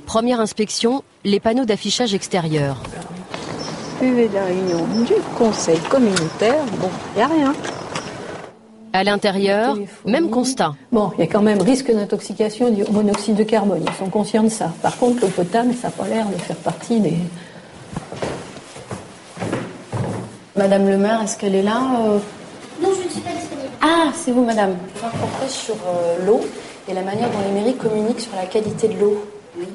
H: Première inspection, les panneaux d'affichage extérieur.
C: UV de la réunion du conseil communautaire, bon, il n'y a rien.
H: À l'intérieur, même constat.
D: Bon, il y a quand même risque d'intoxication du monoxyde de carbone, ils sont conscients de ça. Par contre, l'eau potable, ça n'a pas l'air de faire partie des...
K: Madame le maire, est-ce qu'elle est là
T: Non, je ne suis pas disponible.
K: Ah, c'est vous, madame. Je vais faire un reportage sur l'eau et la manière dont les mairies communiquent sur la qualité de l'eau.
T: Oui.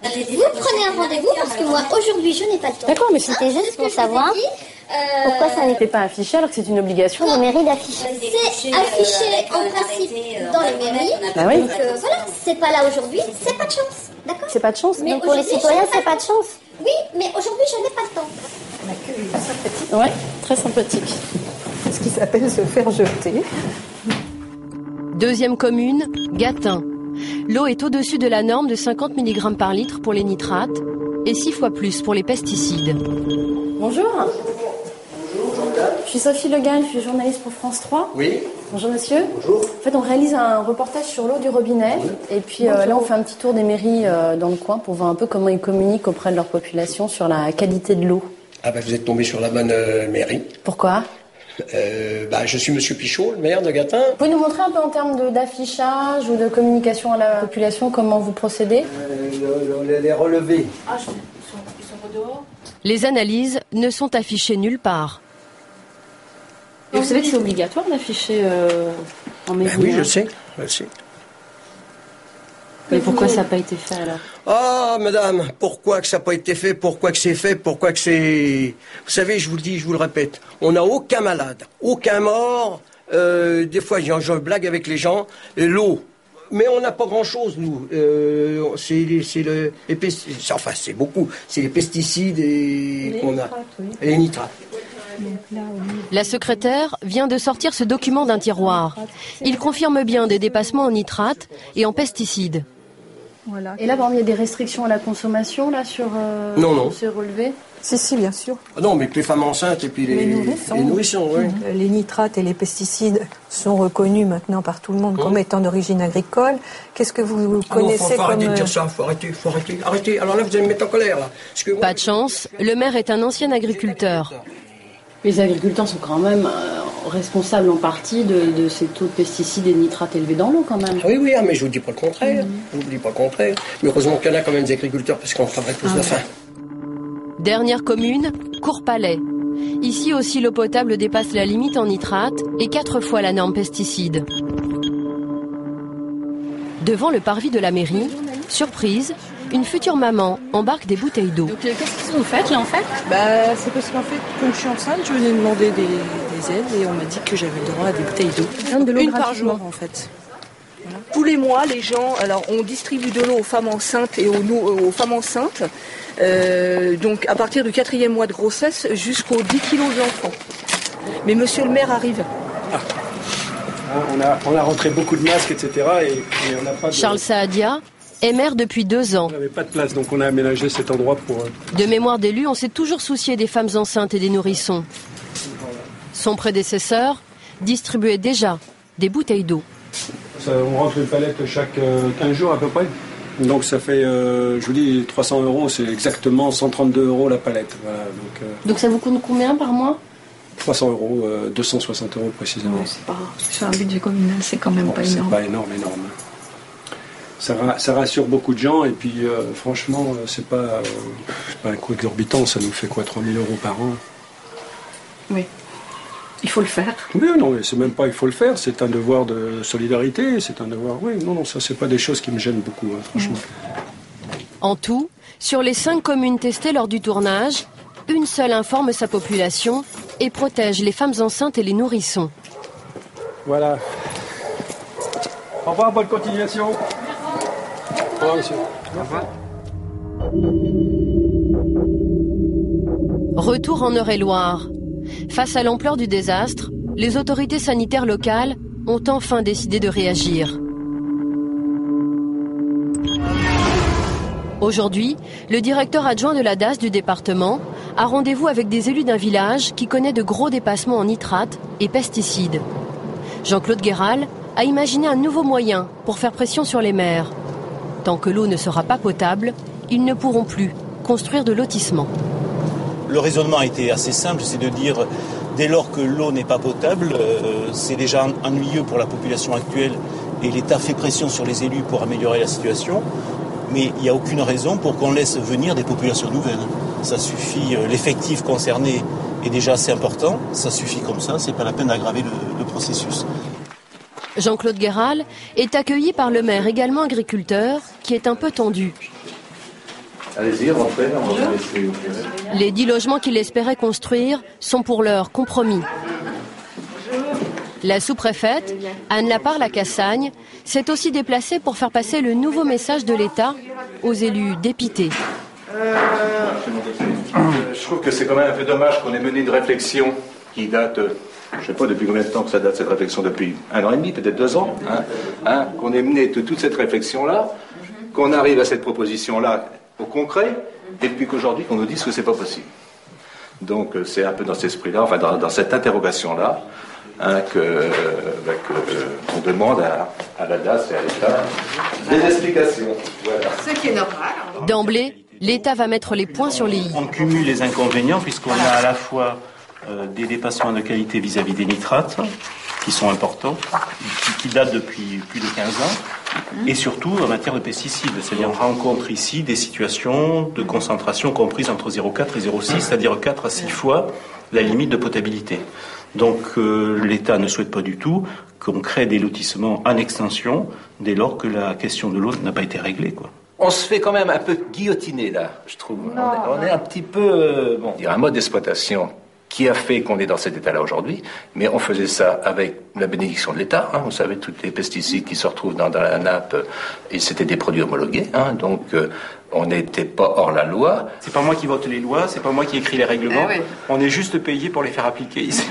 T: Vous prenez un rendez-vous parce que moi, aujourd'hui, je n'ai pas le temps.
K: D'accord, mais c'était juste pour savoir pourquoi ça n'était pas affiché alors que c'est une obligation de mairie d'afficher.
T: C'est affiché en principe dans les mairies.
K: Bah oui.
T: Donc voilà, c'est pas là aujourd'hui, c'est pas de chance. D'accord ?
K: C'est pas de chance.
T: Mais
K: donc pour les citoyens, c'est pas de chance.
T: Oui, mais aujourd'hui, je n'ai pas le temps.
D: On a que sympathique.
K: Ouais, très sympathique.
D: Ce qui s'appelle se faire jeter.
H: Deuxième commune, Gatun. L'eau est au-dessus de la norme de 50 mg par litre pour les nitrates et 6 fois plus pour les pesticides.
K: Bonjour. Je suis Sophie Le Gall, je suis journaliste pour France 3.
E: Oui.
K: Bonjour monsieur.
E: Bonjour.
K: En fait, on réalise un reportage sur l'eau du robinet. Oui. Et puis là, on fait un petit tour des mairies dans le coin pour voir un peu comment ils communiquent auprès de leur population sur la qualité de l'eau.
E: Ah bah vous êtes tombé sur la bonne mairie.
K: Pourquoi ?
E: Je suis monsieur Pichot, le maire de Gatun.
K: Vous pouvez nous montrer un peu en termes d'affichage ou de communication à la population comment vous procédez ?
E: Les relevés.
K: Ah, ils sont dehors.
H: Les analyses ne sont affichées nulle part.
K: Et vous savez que c'est obligatoire d'afficher en mairie.
E: Oui, je sais.
K: Mais pourquoi ça n'a pas été fait alors ?
E: Ah, madame, pourquoi que ça n'a pas été fait ? Pourquoi que c'est fait ? Pourquoi que c'est... Vous savez, je vous le dis, je vous le répète, on n'a aucun malade, aucun mort. Des fois, je blague avec les gens. L'eau, mais on n'a pas grand-chose, nous. Les pesticides, enfin, c'est beaucoup. C'est les pesticides qu'on a. Oui. Et les nitrates.
H: La secrétaire vient de sortir ce document d'un tiroir. Il confirme bien des dépassements en nitrates et en pesticides.
K: Voilà. Et là, par exemple, il y a des restrictions à la consommation là sur ces relevés ?
D: Si, bien sûr.
E: Non, mais que les femmes enceintes et puis les nourrissons, oui.
D: Les nitrates et les pesticides sont reconnus maintenant par tout le monde comme étant d'origine agricole. Qu'est-ce que vous connaissez
E: faut arrêter de dire ça, faut arrêter. Alors là, vous allez me mettre en colère, là. Parce que moi,
H: pas de chance, le maire est un ancien agriculteur.
K: Les agriculteurs sont quand même responsables en partie de ces taux de pesticides et de nitrates élevés dans l'eau quand même.
E: Oui, mais je vous dis pas le contraire. Mais heureusement qu'il y en a quand même des agriculteurs parce qu'on travaille tous de faim.
H: Dernière commune, Courpalais. Ici aussi, l'eau potable dépasse la limite en nitrate et 4 fois la norme pesticide. Devant le parvis de la mairie, surprise, une future maman embarque des bouteilles d'eau.
K: Donc qu'est-ce que vous faites là en fait ?
I: C'est parce qu'en fait, comme je suis enceinte, je venais demander des aides et on m'a dit que j'avais le droit à des bouteilles d'eau. Une par jour en fait. Voilà. Tous les mois, les gens, alors on distribue de l'eau aux femmes enceintes et aux femmes enceintes. Donc à partir du 4e mois de grossesse jusqu'aux 10 kilos d'enfants. Mais monsieur le maire arrive.
Y: On a rentré beaucoup de masques, etc. Et on n'a pas de...
H: Charles Saadia est maire depuis 2 ans.
Y: On n'avait pas de place, donc on a aménagé cet endroit pour...
H: De mémoire d'élu, on s'est toujours soucié des femmes enceintes et des nourrissons. Son prédécesseur distribuait déjà des bouteilles d'eau.
Y: On rentre une palette chaque 15 jours à peu près. Donc ça fait, je vous dis, 300 €, c'est exactement 132 € la palette. Voilà,
K: donc ça vous coûte combien par mois ?
Y: 300 €, 260 € précisément.
I: Ouais, c'est pas, sur un budget communal, c'est quand même pas énorme.
Y: C'est pas énorme. Ça rassure beaucoup de gens et puis franchement, c'est pas un coût exorbitant, ça nous fait quoi, 3 000 € par an.
I: Oui. Il faut le faire.
Y: Oui, non, mais c'est même pas il faut le faire, c'est un devoir de solidarité, c'est un devoir. Oui, non, ça c'est pas des choses qui me gênent beaucoup, hein, franchement.
H: En tout, sur les 5 communes testées lors du tournage, une seule informe sa population et protège les femmes enceintes et les nourrissons.
Y: Voilà. Au revoir, bonne continuation. Au revoir, monsieur. Au revoir.
H: Retour en Eure-et-Loire. Face à l'ampleur du désastre, les autorités sanitaires locales ont enfin décidé de réagir. Aujourd'hui, le directeur adjoint de la DAS du département a rendez-vous avec des élus d'un village qui connaît de gros dépassements en nitrates et pesticides. Jean-Claude Guéral a imaginé un nouveau moyen pour faire pression sur les maires. Tant que l'eau ne sera pas potable, ils ne pourront plus construire de lotissements.
B: Le raisonnement a été assez simple, c'est de dire dès lors que l'eau n'est pas potable, c'est déjà ennuyeux pour la population actuelle et l'État fait pression sur les élus pour améliorer la situation. Mais il n'y a aucune raison pour qu'on laisse venir des populations nouvelles. Ça suffit, l'effectif concerné est déjà assez important, ça suffit comme ça, c'est pas la peine d'aggraver le processus.
H: Jean-Claude Guéral est accueilli par le maire, également agriculteur, qui est un peu tendu.
J: Allez-y, rentrez, on va vous laisser.
H: Les 10 logements qu'il espérait construire sont pour l'heure compromis. La sous-préfète, Anne Laparre-Lacassagne, s'est aussi déplacée pour faire passer le nouveau message de l'État aux élus dépités.
J: Je trouve que c'est quand même un peu dommage qu'on ait mené une réflexion qui date, je ne sais pas depuis combien de temps que ça date cette réflexion, depuis 1 an et demi, peut-être 2 ans, qu'on ait mené toute cette réflexion-là, qu'on arrive à cette proposition-là au concret, et puis qu'aujourd'hui qu'on nous dise que c'est pas possible. Donc c'est un peu dans cet esprit-là, enfin dans cette interrogation-là, qu'on demande à la DAS et à l'État des explications. Voilà.
I: Ce qui est normal.
H: D'emblée, l'État va mettre les points sur les i.
B: On cumule les inconvénients puisqu'on a à la fois des dépassements de qualité vis-à-vis des nitrates, qui sont importants, qui datent depuis plus de 15 ans, et surtout en matière de pesticides. C'est-à-dire on rencontre ici des situations de concentration comprises entre 0,4 et 0,6, c'est-à-dire 4 à 6 fois la limite de potabilité. Donc l'État ne souhaite pas du tout qu'on crée des lotissements en extension dès lors que la question de l'eau n'a pas été réglée, quoi.
J: On se fait quand même un peu guillotiner là, je trouve. On est un petit peu... il y a un mode d'exploitation qui a fait qu'on est dans cet état-là aujourd'hui, mais on faisait ça avec la bénédiction de l'État. Vous savez, tous les pesticides qui se retrouvent dans la nappe, et c'était des produits homologués, donc on n'était pas hors la loi.
B: C'est pas moi qui vote les lois, c'est pas moi qui écris les règlements, on est juste payé pour les faire appliquer ici.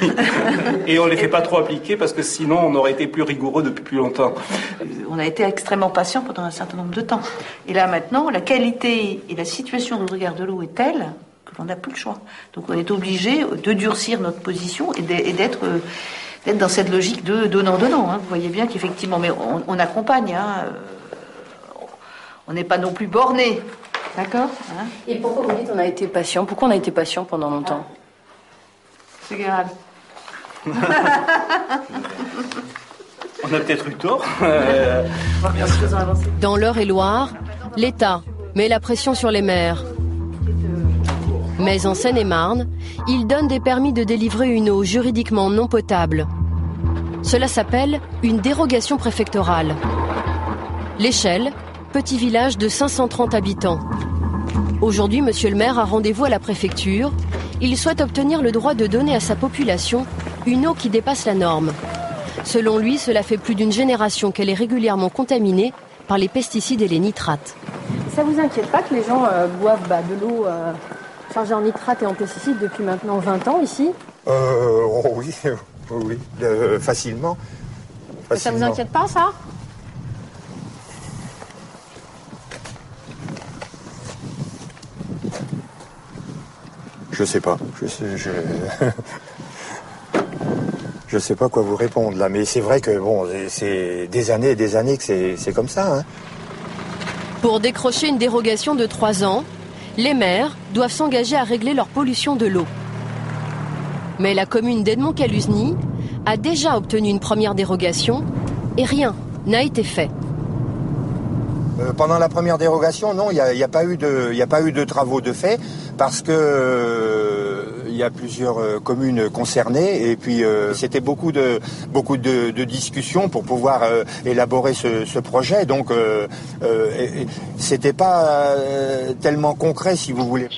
B: Et on les fait pas trop appliquer parce que sinon on aurait été plus rigoureux depuis plus longtemps.
I: On a été extrêmement patient pendant un certain nombre de temps. Et là maintenant, la qualité et la situation de regard de l'eau est telle on n'a plus le choix. Donc on est obligé de durcir notre position et d'être dans cette logique de donnant-donnant. Vous voyez bien qu'effectivement, mais on accompagne. On n'est pas non plus borné. D'accord
K: Et pourquoi vous dites on a été patient? Pourquoi on a été patient pendant longtemps?
I: C'est grave.
B: On a peut-être eu tort.
H: Dans l'Eure-et-Loire, l'État met la pression sur les maires. Mais en Seine-et-Marne, il donne des permis de délivrer une eau juridiquement non potable. Cela s'appelle une dérogation préfectorale. L'Échelle, petit village de 530 habitants. Aujourd'hui, monsieur le maire a rendez-vous à la préfecture. Il souhaite obtenir le droit de donner à sa population une eau qui dépasse la norme. Selon lui, cela fait plus d'une génération qu'elle est régulièrement contaminée par les pesticides et les nitrates.
X: Ça vous inquiète pas que les gens boivent de l'eau chargée en nitrates et en pesticides depuis maintenant 20 ans ici?
L: Oui, facilement.
X: Ça vous inquiète pas, ça?
L: Je sais pas. Je sais pas quoi vous répondre là, mais c'est vrai que c'est des années et des années que c'est comme ça.
H: Pour décrocher une dérogation de 3 ans, les maires doivent s'engager à régler leur pollution de l'eau. Mais la commune d'Edmond-Caluzny a déjà obtenu une première dérogation et rien n'a été fait.
L: Pendant la première dérogation, non, il n'y a pas eu de travaux de fait parce que il y a plusieurs communes concernées et puis c'était beaucoup de discussions pour pouvoir élaborer ce projet. Donc c'était pas tellement concret, si vous voulez.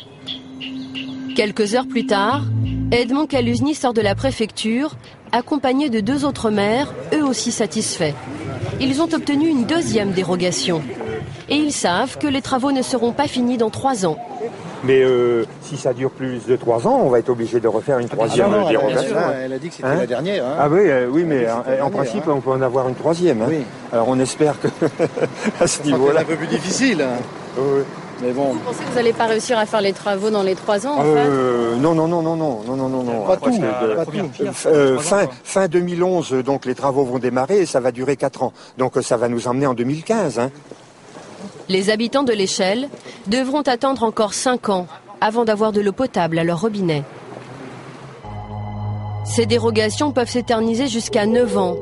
H: Quelques heures plus tard, Edmond Kaluzny sort de la préfecture, accompagné de 2 autres maires, eux aussi satisfaits. Ils ont obtenu une 2e dérogation. Et ils savent que les travaux ne seront pas finis dans 3 ans.
L: Mais si ça dure plus de 3 ans, on va être obligé de refaire une 3e dérogation.
G: Elle a dit que c'était la dernière. Hein.
L: Ah oui, mais en principe, on peut en avoir une 3e. Hein. Oui. Alors on espère que à ce niveau-là...
G: C'est un peu plus difficile. Hein.
L: Oui.
X: Mais bon. Vous pensez que vous n'allez pas réussir à faire les travaux dans les 3 ans en fait?
L: Non.
G: Pas tout.
L: Fin 2011, donc les travaux vont démarrer et ça va durer 4 ans. Donc ça va nous emmener en 2015. Hein.
H: Les habitants de l'Échelle devront attendre encore 5 ans avant d'avoir de l'eau potable à leur robinet. Ces dérogations peuvent s'éterniser jusqu'à 9 ans.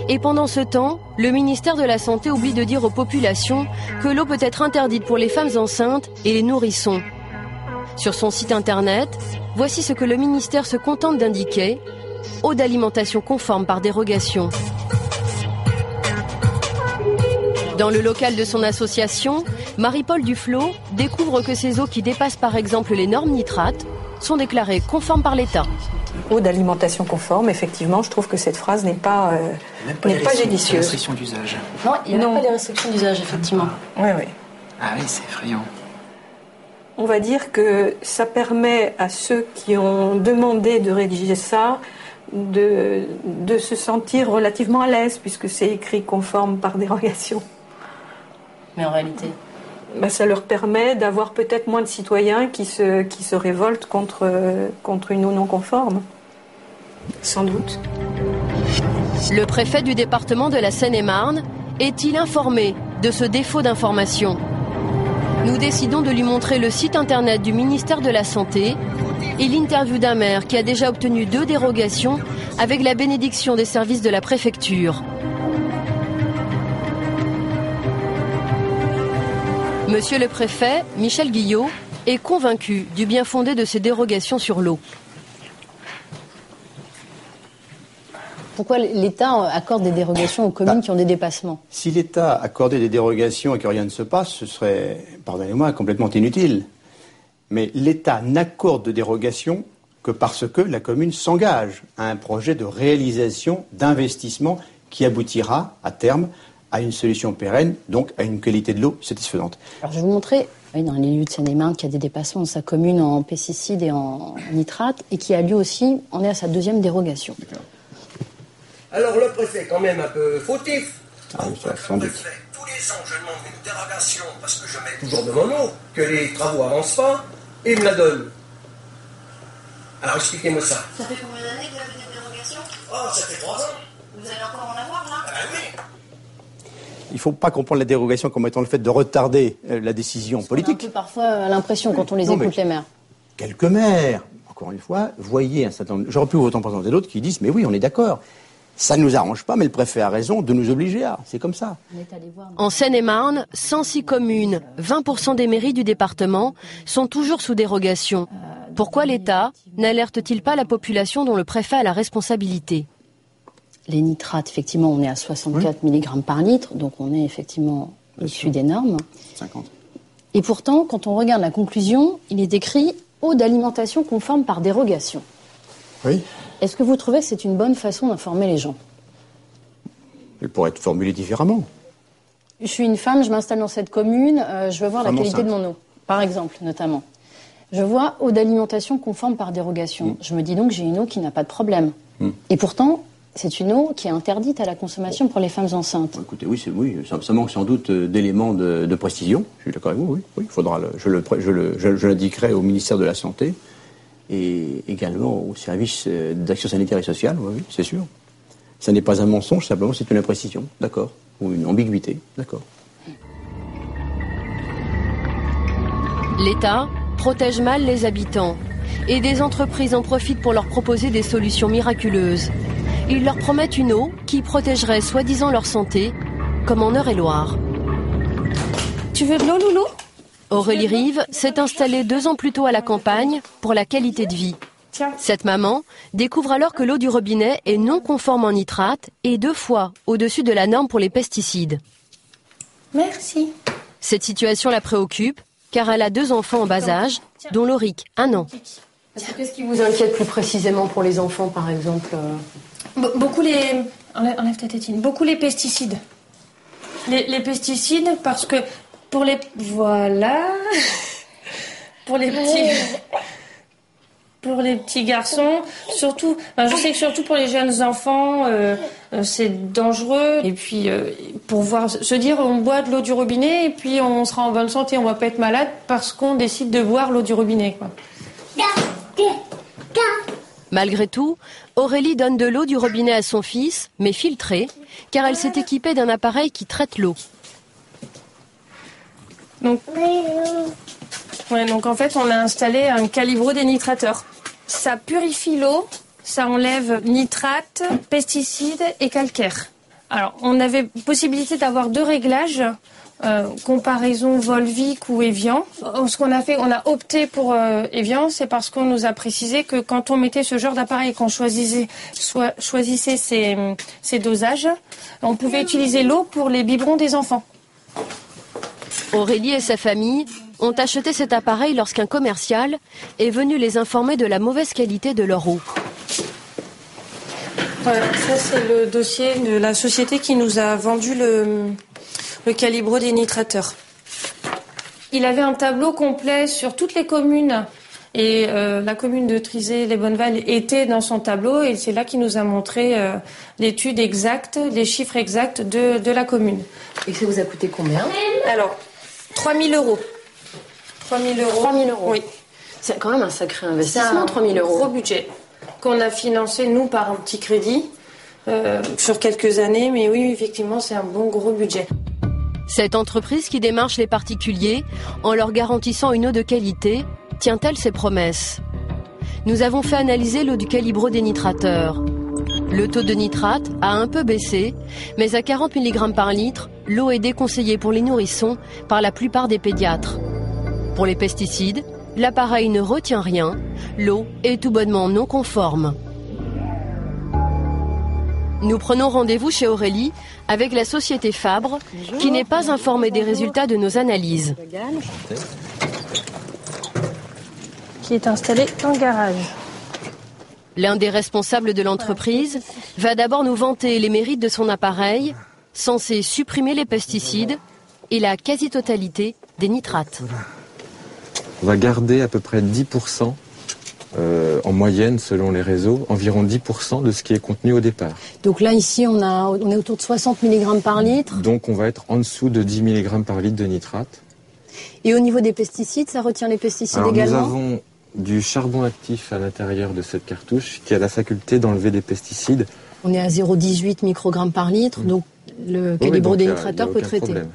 H: Et pendant ce temps, le ministère de la Santé oublie de dire aux populations que l'eau peut être interdite pour les femmes enceintes et les nourrissons. Sur son site internet, voici ce que le ministère se contente d'indiquer: eau d'alimentation conforme par dérogation. Dans le local de son association, Marie-Paul Duflot découvre que ces eaux qui dépassent par exemple les normes nitrates sont déclarées conformes par l'État.
D: Eau d'alimentation conforme, effectivement, je trouve que cette phrase n'est pas judicieuse.
P: Restriction d'usage.
X: Non, il n'y a pas les restrictions d'usage, effectivement.
D: Oui.
P: Ah oui, c'est effrayant.
D: On va dire que ça permet à ceux qui ont demandé de rédiger ça de se sentir relativement à l'aise, puisque c'est écrit conforme par dérogation.
X: Mais en réalité
D: ça leur permet d'avoir peut-être moins de citoyens qui se révoltent contre une eau non conforme. Sans doute.
H: Le préfet du département de la Seine-et-Marne est-il informé de ce défaut d'information? Nous décidons de lui montrer le site internet du ministère de la Santé et l'interview d'un maire qui a déjà obtenu 2 dérogations avec la bénédiction des services de la préfecture. Monsieur le préfet, Michel Guillot, est convaincu du bien fondé de ces dérogations sur l'eau.
X: Pourquoi l'État accorde des dérogations aux communes qui ont des dépassements?
G: Si l'État accordait des dérogations et que rien ne se passe, ce serait, pardonnez-moi, complètement inutile. Mais l'État n'accorde de dérogation que parce que la commune s'engage à un projet de réalisation, d'investissement qui aboutira à terme à une solution pérenne, donc à une qualité de l'eau satisfaisante.
X: Alors je vais vous montrer, dans les lieux de Seine-et-Marne, qu'il y a des dépassements dans sa commune en pesticides et en nitrates, et qui a lui aussi, on est à sa 2e dérogation.
E: Alors le préfet est quand même un peu fautif.
G: Ah oui, ça, sans doute.
E: Tous les ans, je demande une dérogation parce que je mets toujours de mon eau, que les travaux avancent pas, et il me la donne. Alors expliquez-moi ça.
T: Ça fait combien d'années que vous avez des dérogations?
E: Oh, ça fait 3 ans.
T: Vous allez encore en avoir là?
E: Oui.
G: Il ne faut pas comprendre la dérogation comme étant le fait de retarder la décision politique.
X: On a un peu parfois l'impression quand on les écoute, les maires.
G: Quelques maires, encore une fois, voyez un certain nombre... J'aurais pu autant présenter d'autres qui disent « mais oui, on est d'accord, ça ne nous arrange pas, mais le préfet a raison de nous obliger à... » C'est comme ça.
H: En Seine-et-Marne, 106 communes, 20% des mairies du département sont toujours sous dérogation. Pourquoi l'État n'alerte-t-il pas la population dont le préfet a la responsabilité?
X: Les nitrates, effectivement, on est à 64 mg par litre, donc on est effectivement au-dessus des normes.
G: 50.
X: Et pourtant, quand on regarde la conclusion, il est écrit « eau d'alimentation conforme par dérogation ».
G: Oui.
X: Est-ce que vous trouvez que c'est une bonne façon d'informer les gens?
G: Elle pourrait être formulée différemment.
X: Je suis une femme, je m'installe dans cette commune, je veux voir la qualité
G: enceinte.
X: de mon eau, par exemple, notamment. Je vois eau d'alimentation conforme par dérogation. Je me dis donc j'ai une eau qui n'a pas de problème. Et pourtant... c'est une eau qui est interdite à la consommation pour les femmes enceintes.
G: Écoutez, oui, ça manque sans doute d'éléments de précision. Je suis d'accord avec vous, oui. Il faudra je l'indiquerai au ministère de la Santé et également au service d'action sanitaire et sociale, oui, c'est sûr. Ça n'est pas un mensonge, simplement c'est une imprécision, d'accord. Ou une ambiguïté, d'accord.
H: L'État protège mal les habitants et des entreprises en profitent pour leur proposer des solutions miraculeuses. Ils leur promettent une eau qui protégerait soi-disant leur santé, comme en Eure-et-Loire.
X: Tu veux de l'eau, Loulou ? Aurélie Rive s'est installée 2 ans plus tôt à la campagne pour la qualité de vie. Cette maman découvre alors que l'eau du robinet est non conforme en nitrate et 2 fois au-dessus de la norme pour les pesticides.
W: Merci.
X: Cette situation la préoccupe car elle a 2 enfants en bas âge, dont Lauric, 1 an. Qu'est-ce qui vous inquiète plus précisément pour les enfants, par exemple ?
W: Beaucoup les... Enlève ta tétine. Beaucoup les pesticides. Les pesticides parce que pour les... Voilà. Pour les petits garçons, surtout, je sais que surtout pour les jeunes enfants, c'est dangereux. Et puis, pour se dire, on boit de l'eau du robinet et puis on sera en bonne santé, on va pas être malade parce qu'on décide de boire l'eau du robinet, quoi.
X: Malgré tout, Aurélie donne de l'eau du robinet à son fils, mais filtrée, car elle s'est équipée d'un appareil qui traite l'eau.
W: Donc en fait, on a installé un calibrodénitrateur. Ça purifie l'eau, ça enlève nitrate, pesticides et calcaire. Alors, on avait possibilité d'avoir 2 réglages, comparaison Volvic ou Evian. Ce qu'on a fait, on a opté pour Evian, c'est parce qu'on nous a précisé que quand on mettait ce genre d'appareil, qu'on choisissait ces dosages, on pouvait utiliser l'eau pour les biberons des enfants.
X: Aurélie et sa famille ont acheté cet appareil lorsqu'un commercial est venu les informer de la mauvaise qualité de leur eau.
W: Voilà, ça c'est le dossier de la société qui nous a vendu le calibrodénitrateur. Il avait un tableau complet sur toutes les communes et la commune de Trizé, les Bonneval était dans son tableau et c'est là qu'il nous a montré l'étude exacte, les chiffres exacts de la commune.
X: Et ça vous a coûté combien ?
W: Alors, 3 000 €. 3 000 €.
X: 3 000 €.
W: Oui.
X: C'est quand même un sacré investissement, 3 000 €.
W: C'est un gros budget qu'on a financé, nous, par un petit crédit sur quelques années. Mais oui, effectivement, c'est un bon gros budget.
X: Cette entreprise qui démarche les particuliers en leur garantissant une eau de qualité, tient-elle ses promesses ? Nous avons fait analyser l'eau du calibrodénitrateur. Le taux de nitrate a un peu baissé, mais à 40 mg par litre, l'eau est déconseillée pour les nourrissons par la plupart des pédiatres. Pour les pesticides, l'appareil ne retient rien, l'eau est tout bonnement non conforme. Nous prenons rendez-vous chez Aurélie avec la société Fabre, qui n'est pas informée des résultats de nos analyses.
W: Qui est installé en garage.
X: L'un des responsables de l'entreprise va d'abord nous vanter les mérites de son appareil, censé supprimer les pesticides et la quasi-totalité des nitrates.
F: On va garder à peu près 10%, en moyenne selon les réseaux, environ 10% de ce qui est contenu au départ.
X: Donc là, ici, on est autour de 60 mg par litre.
F: Donc on va être en dessous de 10 mg par litre de nitrate.
X: Et au niveau des pesticides, ça retient les pesticides également ?
F: Nous avons du charbon actif à l'intérieur de cette cartouche qui a la faculté d'enlever des pesticides.
X: On est à 0,18 microgrammes par litre, donc le calibrodénitrateur peut traiter.
F: Problème.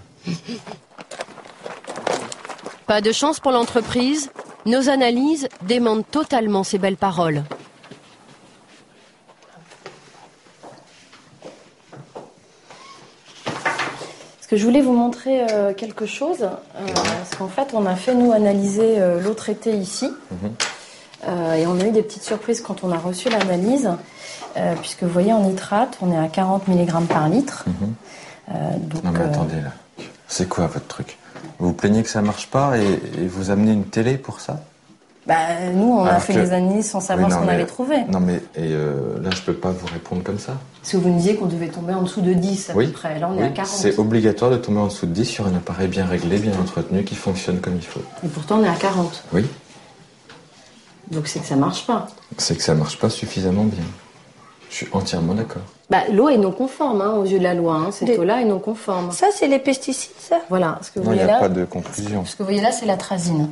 X: Pas de chance pour l'entreprise, nos analyses démentent totalement ces belles paroles. Parce que je voulais vous montrer quelque chose, parce qu'en fait on a fait nous analyser l'eau traitée ici, et on a eu des petites surprises quand on a reçu l'analyse, puisque vous voyez en nitrate on est à 40 mg par litre.
F: Donc, non mais attendez là, c'est quoi votre truc ? Vous vous plaignez que ça marche pas et vous amenez une télé pour ça ?
X: Nous, on a fait les analyses sans savoir ce qu'on avait trouvé.
F: Non, mais là, je peux pas vous répondre comme ça.
X: Parce que vous nous disiez qu'on devait tomber en dessous de 10 à peu près. Là, on est à 40.
F: C'est obligatoire de tomber en dessous de 10 sur un appareil bien réglé, bien entretenu, qui fonctionne comme il faut.
X: Et pourtant, on est à 40.
F: Oui.
X: Donc, c'est que ça marche pas.
F: C'est que ça marche pas suffisamment bien. Je suis entièrement d'accord.
X: L'eau est non conforme aux yeux de la loi. Cette eau-là est non conforme.
W: Ça, c'est les pesticides, ça ?
X: Voilà. Ce que vous
F: non, il
X: voyez
F: n'y a
X: là,
F: pas de conclusion.
X: Ce que vous voyez là, c'est l'atrazine.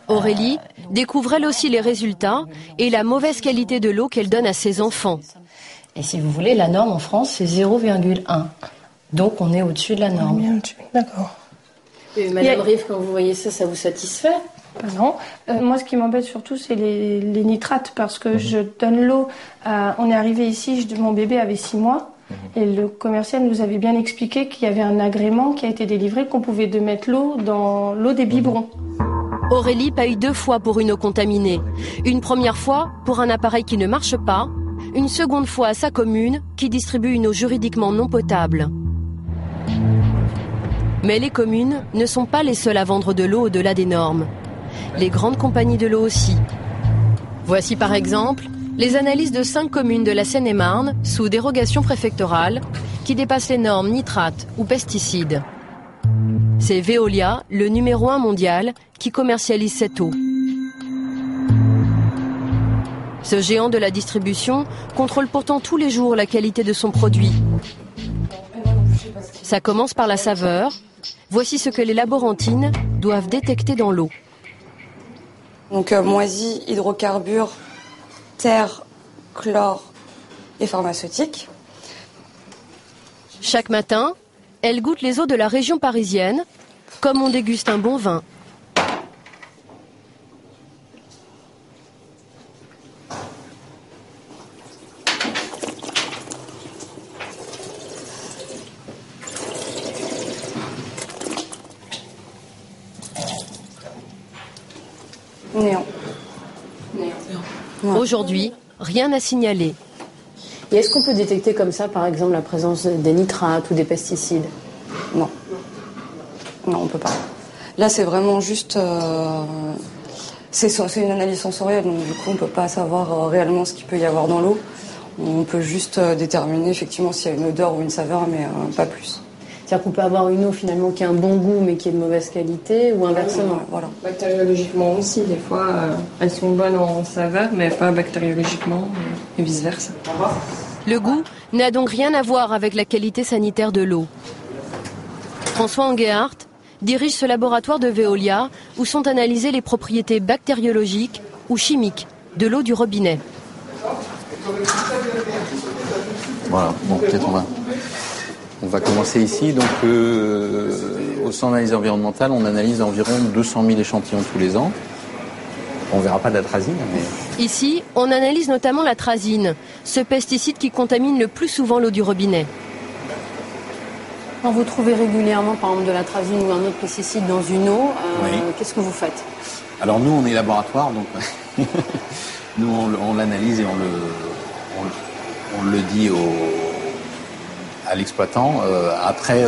X: Aurélie découvre elle aussi les résultats et la mauvaise qualité de l'eau qu'elle donne à ses enfants. Et si vous voulez, la norme en France, c'est 0,1. Donc on est au-dessus de la norme.
W: D'accord.
X: Madame Rive, quand vous voyez ça, ça vous satisfait ?
W: Non. Moi, ce qui m'embête surtout, c'est les nitrates, parce que je donne l'eau. On est arrivé ici, mon bébé avait 6 mois. Et le commercial nous avait bien expliqué qu'il y avait un agrément qui a été délivré, qu'on pouvait mettre l'eau dans l'eau des biberons.
X: Aurélie paye 2 fois pour une eau contaminée. Une première fois pour un appareil qui ne marche pas, une seconde fois à sa commune qui distribue une eau juridiquement non potable. Mais les communes ne sont pas les seules à vendre de l'eau au-delà des normes. Les grandes compagnies de l'eau aussi. Voici par exemple les analyses de 5 communes de la Seine-et-Marne sous dérogation préfectorale qui dépassent les normes nitrates ou pesticides. C'est Veolia, le numéro 1 mondial, qui commercialise cette eau. Ce géant de la distribution contrôle pourtant tous les jours la qualité de son produit. Ça commence par la saveur. Voici ce que les laborantines doivent détecter dans l'eau.
A: Donc moisi, hydrocarbures, terre, chlore et pharmaceutique.
X: Chaque matin, elle goûte les eaux de la région parisienne, comme on déguste un bon vin.
A: Néant.
X: Aujourd'hui, rien à signaler.
K: Et est-ce qu'on peut détecter comme ça, par exemple, la présence des nitrates ou des pesticides?
A: Non. Non, on peut pas. Là, c'est vraiment juste... c'est une analyse sensorielle, donc du coup, on peut pas savoir réellement ce qu'il peut y avoir dans l'eau. On peut juste déterminer effectivement s'il y a une odeur ou une saveur, mais pas plus.
K: C'est-à-dire qu'on peut avoir une eau finalement qui a un bon goût mais qui est de mauvaise qualité ou inversement.
A: Voilà.
N: Bactériologiquement aussi, des fois elles sont bonnes en saveur mais pas bactériologiquement et vice-versa.
X: Le goût n'a donc rien à voir avec la qualité sanitaire de l'eau. François Enguéhart dirige ce laboratoire de Veolia où sont analysées les propriétés bactériologiques ou chimiques de l'eau du robinet.
Q: Voilà, bon, peut-être on va commencer ici. Donc, au centre d'analyse environnementale, on analyse environ 200 000 échantillons tous les ans. On ne verra pas d'atrazine, mais...
X: Ici, on analyse notamment l'atrazine, ce pesticide qui contamine le plus souvent l'eau du robinet.
K: Quand vous trouvez régulièrement, par exemple, de l'atrazine ou un autre pesticide dans une eau,
Q: oui.
K: Qu'est-ce que vous faites?
Q: Alors nous, on est laboratoire, donc nous, on l'analyse et on le dit à l'exploitant. Après,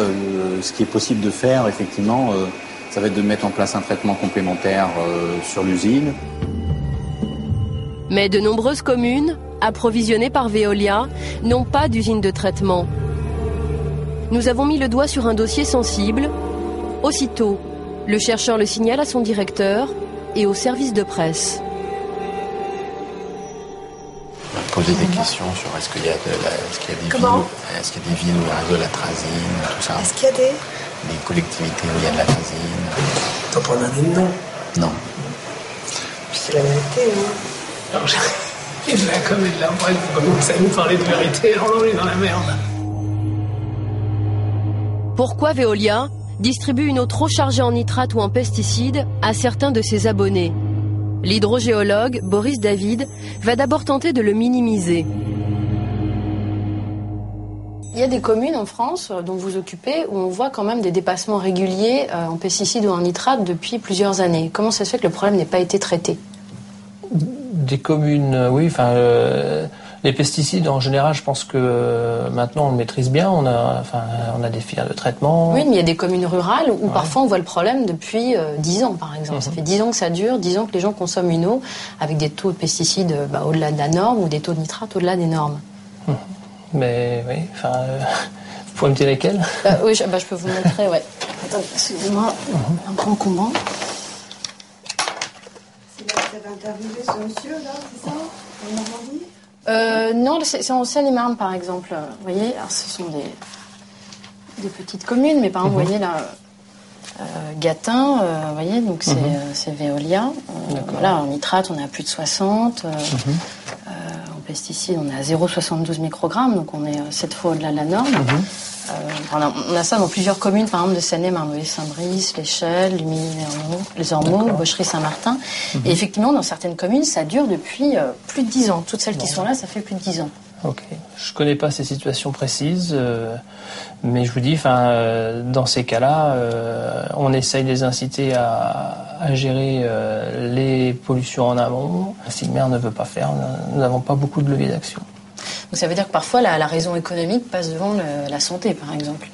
Q: ce qui est possible de faire, effectivement, ça va être de mettre en place un traitement complémentaire sur l'usine.
X: Mais de nombreuses communes, approvisionnées par Veolia, n'ont pas d'usine de traitement. Nous avons mis le doigt sur un dossier sensible. Aussitôt, le chercheur le signale à son directeur et au service de presse.
R: Poser des questions sur est-ce qu'il y a des villes où il y a de l'atrazine, tout ça.
S: Est-ce qu'il y a des
R: collectivités où il y a de l'atrazine.
S: T'en prends un dedans?
R: Non.
S: C'est la vérité, non? Alors, j'ai de la com et de la bref, vous commencez à nous parler de vérité, alors là on est dans la merde.
X: Pourquoi Veolia distribue une eau trop chargée en nitrate ou en pesticides à certains de ses abonnés? L'hydrogéologue Boris David va d'abord tenter de le minimiser.
K: Il y a des communes en France dont vous vous occupez où on voit quand même des dépassements réguliers en pesticides ou en nitrates depuis plusieurs années. Comment ça se fait que le problème n'ait pas été traité?
Z: Des communes, oui, les pesticides en général, je pense que maintenant on le maîtrise bien. On a des filières de traitement.
K: Oui, mais il y a des communes rurales où parfois on voit le problème depuis 10 ans, par exemple. Ça fait 10 ans que ça dure, 10 ans que les gens consomment une eau avec des taux de pesticides au-delà de la norme ou des taux de nitrate au-delà des normes.
Z: Mais oui, vous pouvez me dire lesquels?
K: Oui, je peux vous montrer, ouais. Attendez, excusez-moi, un grand combat.
S: C'est là que vous avez interviewé ce monsieur, là, c'est ça? En Normandie?
K: Non, c'est en Seine-et-Marne, par exemple. Vous voyez, alors, ce sont des petites communes, mais par exemple, vous voyez là, Gâtin, vous voyez, donc c'est Veolia. Voilà, en nitrate, on est à plus de 60. En pesticides, on est à 0,72 microgrammes, donc on est 7 fois au-delà de la norme. On a ça dans plusieurs communes, par exemple de Seine-et-Marne, Saint-Brice, l'Échelle, les Ormeaux, Bochery, Saint-Martin. Et effectivement, dans certaines communes, ça dure depuis plus de 10 ans. Toutes celles qui sont là, ça fait plus de 10 ans.
Z: Ok. Je connais pas ces situations précises, mais je vous dis, dans ces cas-là, on essaye de les inciter à gérer les pollutions en amont. Si le maire ne veut pas faire, nous n'avons pas beaucoup de levier d'action.
K: Donc ça veut dire que parfois la raison économique passe devant la santé, par exemple.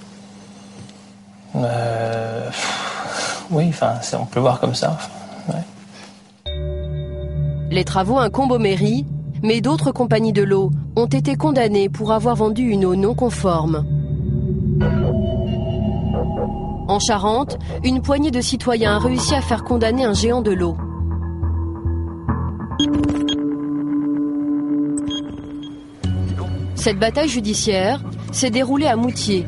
Z: Oui, on peut le voir comme ça. Ouais.
X: Les travaux incombent aux mairies, mais d'autres compagnies de l'eau ont été condamnées pour avoir vendu une eau non conforme. En Charente, une poignée de citoyens a réussi à faire condamner un géant de l'eau. Cette bataille judiciaire s'est déroulée à Moutier.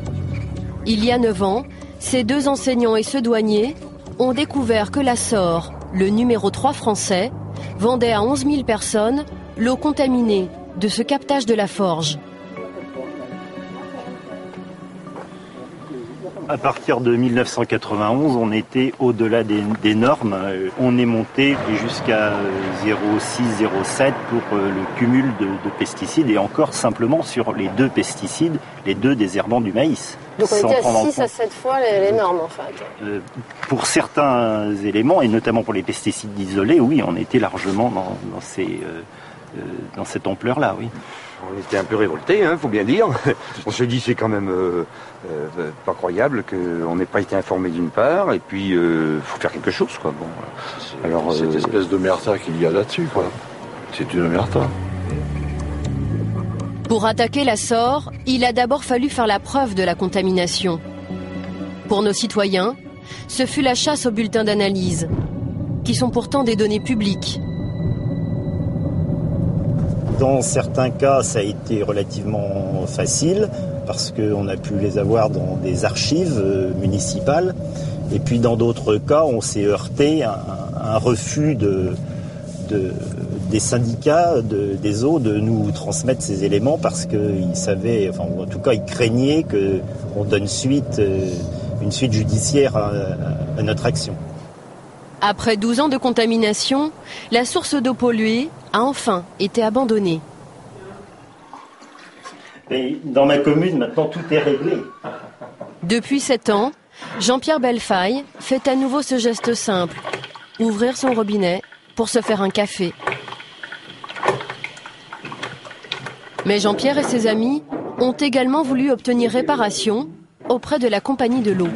X: Il y a 9 ans, ces 2 enseignants et ce douanier ont découvert que la SOR, le numéro 3 français, vendait à 11 000 personnes l'eau contaminée de ce captage de la Forge.
B: À partir de 1991, on était au-delà des normes. On est monté jusqu'à 0,6, 0,7 pour le cumul de pesticides et encore simplement sur les 2 pesticides, les 2 désherbants du maïs.
K: Donc on était à 6 à 7 fois les normes en fait.
B: Pour certains éléments et notamment pour les pesticides isolés, oui, on était largement dans cette ampleur-là, oui.
C: On était un peu révoltés, faut bien dire. On se dit c'est quand même pas croyable qu'on n'ait pas été informé d'une part, et puis faut faire quelque chose, quoi. Bon,
M: alors cette espèce d'omerta qu'il y a là-dessus, quoi. C'est une omerta.
X: Pour attaquer la SOR, il a d'abord fallu faire la preuve de la contamination. Pour nos citoyens, ce fut la chasse aux bulletins d'analyse, qui sont pourtant des données publiques.
B: Dans certains cas, ça a été relativement facile parce qu'on a pu les avoir dans des archives municipales. Et puis dans d'autres cas, on s'est heurté à un refus des syndicats des eaux de nous transmettre ces éléments parce qu'ils savaient, ou en tout cas ils craignaient qu'on donne une suite judiciaire à notre action.
X: Après 12 ans de contamination, la source d'eau polluée a enfin été abandonnée.
B: Et dans ma commune, maintenant, tout est réglé.
X: Depuis 7 ans, Jean-Pierre Bellefaille fait à nouveau ce geste simple, ouvrir son robinet pour se faire un café. Mais Jean-Pierre et ses amis ont également voulu obtenir réparation auprès de la compagnie de l'eau.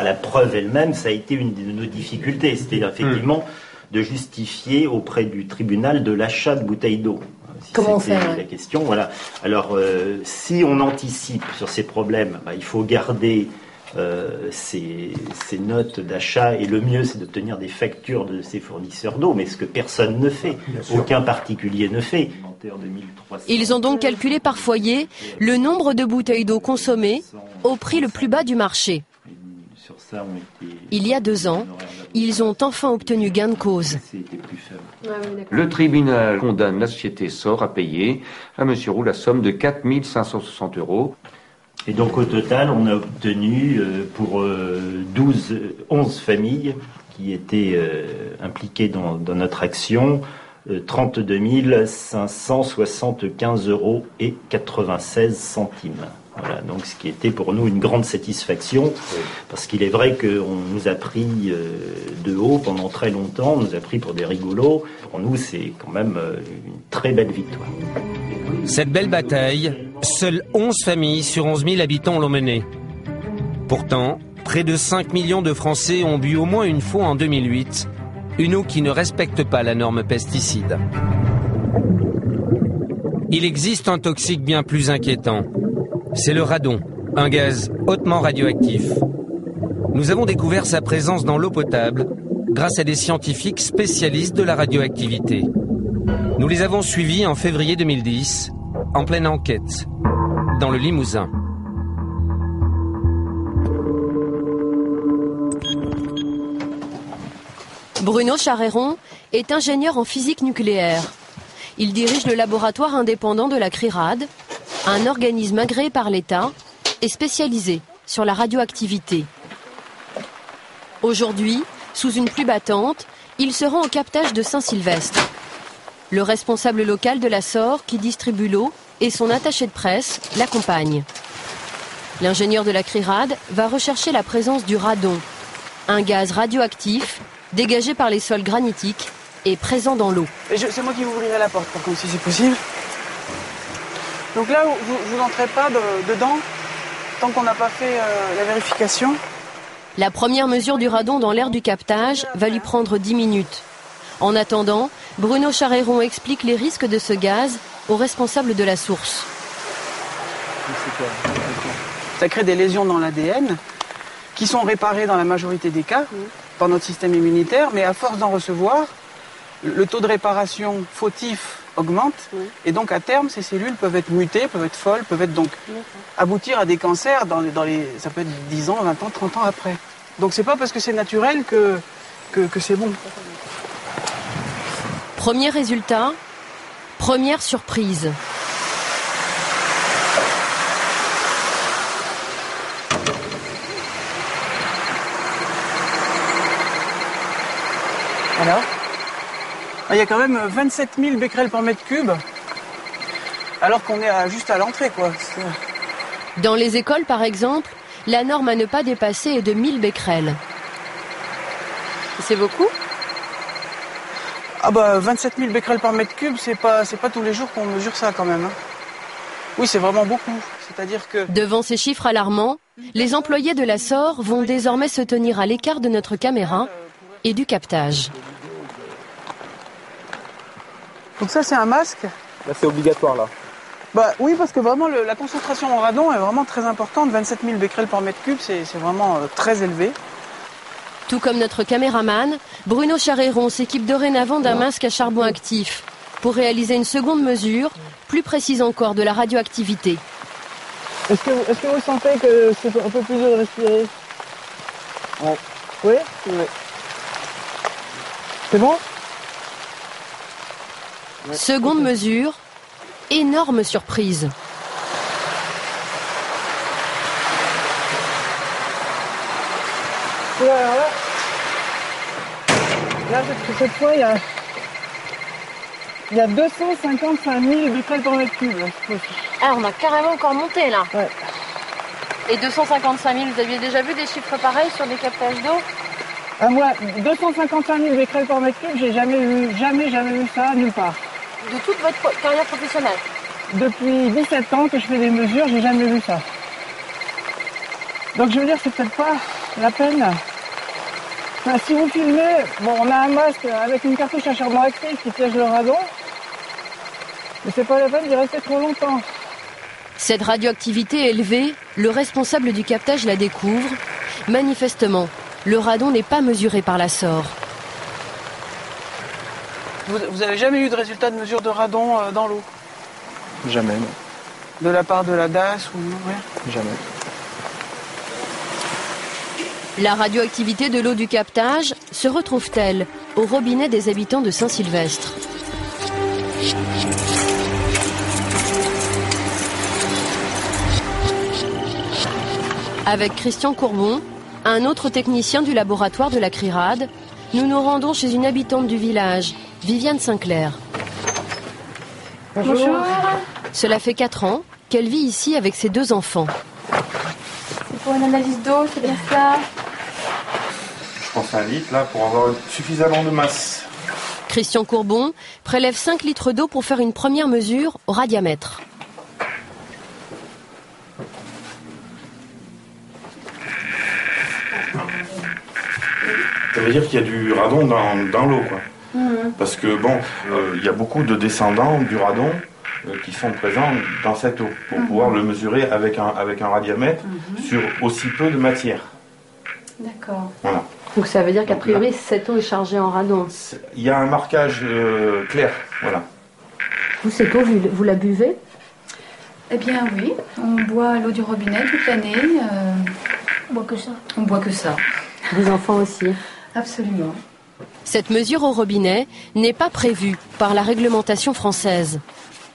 B: La preuve elle-même, ça a été une de nos difficultés. C'était effectivement de justifier auprès du tribunal de l'achat de bouteilles d'eau.
K: Comment on fait
B: la question, voilà. Alors, si on anticipe sur ces problèmes, il faut garder ces notes d'achat et le mieux, c'est d'obtenir des factures de ces fournisseurs d'eau, mais ce que personne ne fait, aucun particulier ne fait.
X: Ils ont donc calculé par foyer le nombre de bouteilles d'eau consommées au prix le plus bas du marché. Il y a 2 ans, ils ont enfin obtenu gain de cause.
C: Le tribunal condamne la société SOR à payer à M. Roux la somme de 4 560 €.
B: Et donc au total, on a obtenu pour 11 familles qui étaient impliquées dans notre action 32 575 € et 96 centimes. Voilà, donc ce qui était pour nous une grande satisfaction, parce qu'il est vrai qu'on nous a pris de haut pendant très longtemps, on nous a pris pour des rigolos. Pour nous, c'est quand même une très belle victoire.
O: Cette belle bataille, seules 11 familles sur 11 000 habitants l'ont menée. Pourtant, près de 5 millions de Français ont bu au moins une fois en 2008 une eau qui ne respecte pas la norme pesticide. Il existe un toxique bien plus inquiétant. C'est le radon, un gaz hautement radioactif. Nous avons découvert sa présence dans l'eau potable grâce à des scientifiques spécialistes de la radioactivité. Nous les avons suivis en février 2010, en pleine enquête, dans le Limousin.
X: Bruno Charéron est ingénieur en physique nucléaire. Il dirige le laboratoire indépendant de la CRIRAD, un organisme agréé par l'État et spécialisé sur la radioactivité. Aujourd'hui, sous une pluie battante, il se rend au captage de Saint-Sylvestre. Le responsable local de la SOR, qui distribue l'eau, et son attaché de presse l'accompagnent. L'ingénieur de la CRIRAD va rechercher la présence du radon, un gaz radioactif dégagé par les sols granitiques et présent dans l'eau.
I: C'est moi qui vous ouvrirai la porte, par contre, si c'est possible. Donc là, vous n'entrez pas dedans tant qu'on n'a pas fait la vérification.
X: La première mesure du radon dans l'air du captage va lui prendre 10 minutes. En attendant, Bruno Charéron explique les risques de ce gaz aux responsables de la source.
I: Ça crée des lésions dans l'ADN qui sont réparées dans la majorité des cas par notre système immunitaire, mais à force d'en recevoir, le taux de réparation fautif augmente et donc à terme ces cellules peuvent être mutées, peuvent être folles, peuvent être donc aboutir à des cancers ça peut être 10 ans, 20 ans, 30 ans après. Donc c'est pas parce que c'est naturel que c'est bon.
X: Premier résultat, première surprise.
I: Alors, il y a quand même 27 000 becquerels par mètre cube, alors qu'on est juste à l'entrée, quoi.
X: Dans les écoles, par exemple, la norme à ne pas dépasser est de 1000 becquerels. C'est beaucoup ?
I: Ah bah 27 000 becquerels par mètre cube, c'est pas tous les jours qu'on mesure ça quand même. Oui, c'est vraiment beaucoup. C'est-à-dire que...
X: Devant ces chiffres alarmants, les employés de la SOR vont désormais se tenir à l'écart de notre caméra et du captage.
I: Donc ça, c'est un masque.
J: Là, c'est obligatoire, là.
I: Bah oui, parce que vraiment, la concentration en radon est vraiment très importante. 27 000 becquerels par mètre cube, c'est vraiment très élevé.
X: Tout comme notre caméraman, Bruno Charéron s'équipe dorénavant d'un masque à charbon actif pour réaliser une seconde mesure, plus précise encore, de la radioactivité.
I: Est-ce que vous sentez que c'est un peu plus dur de respirer? Oui. C'est bon?
X: Seconde mesure, énorme surprise.
I: Ouais, alors là, cette fois, il y a 255 000 becquerels par mètre cube.
X: Ah, on a carrément encore monté là.
I: Ouais.
X: Et 255 000, vous aviez déjà vu des chiffres pareils sur des captages d'eau?
I: Ah, moi, 255 000 becquerels par mètre cube, j'ai jamais vu ça nulle part.
X: De toute votre carrière professionnelle?
I: Depuis 17 ans que je fais des mesures, j'ai jamais vu ça. Donc je veux dire, c'est peut-être pas la peine. Enfin, si vous filmez, bon, on a un masque avec une cartouche à charbon actif qui piège le radon, mais c'est pas la peine d'y rester trop longtemps.
X: Cette radioactivité élevée, le responsable du captage la découvre. Manifestement, le radon n'est pas mesuré par la SOR.
I: Vous avez jamais eu de résultat de mesure de radon dans l'eau?
J: Jamais, non.
I: De la part de la DAS ou rien?
J: Jamais.
X: La radioactivité de l'eau du captage se retrouve-t-elle au robinet des habitants de Saint-Sylvestre? Avec Christian Courbon, un autre technicien du laboratoire de la CRIRAD, nous nous rendons chez une habitante du village, Viviane Sinclair.
I: Bonjour.
X: Cela fait 4 ans qu'elle vit ici avec ses 2 enfants.
L: C'est pour une analyse d'eau, c'est bien ça?
U: Je pense à 1 litre là pour avoir suffisamment de masse.
X: Christian Courbon prélève 5 litres d'eau pour faire une première mesure au radiamètre.
U: Ça veut dire qu'il y a du radon dans l'eau, quoi. Parce que bon, il y a beaucoup de descendants du radon qui sont présents dans cette eau pour pouvoir le mesurer avec un radiamètre sur aussi peu de matière.
L: D'accord.
U: Voilà.
L: Donc ça veut dire qu'a priori cette eau est chargée en radon.
U: Il y a un marquage clair, voilà.
L: Vous, cette eau, vous la buvez? Eh bien oui, on boit l'eau du robinet toute l'année. On boit que ça. On boit que ça. Les enfants aussi. Absolument.
X: Cette mesure au robinet n'est pas prévue par la réglementation française.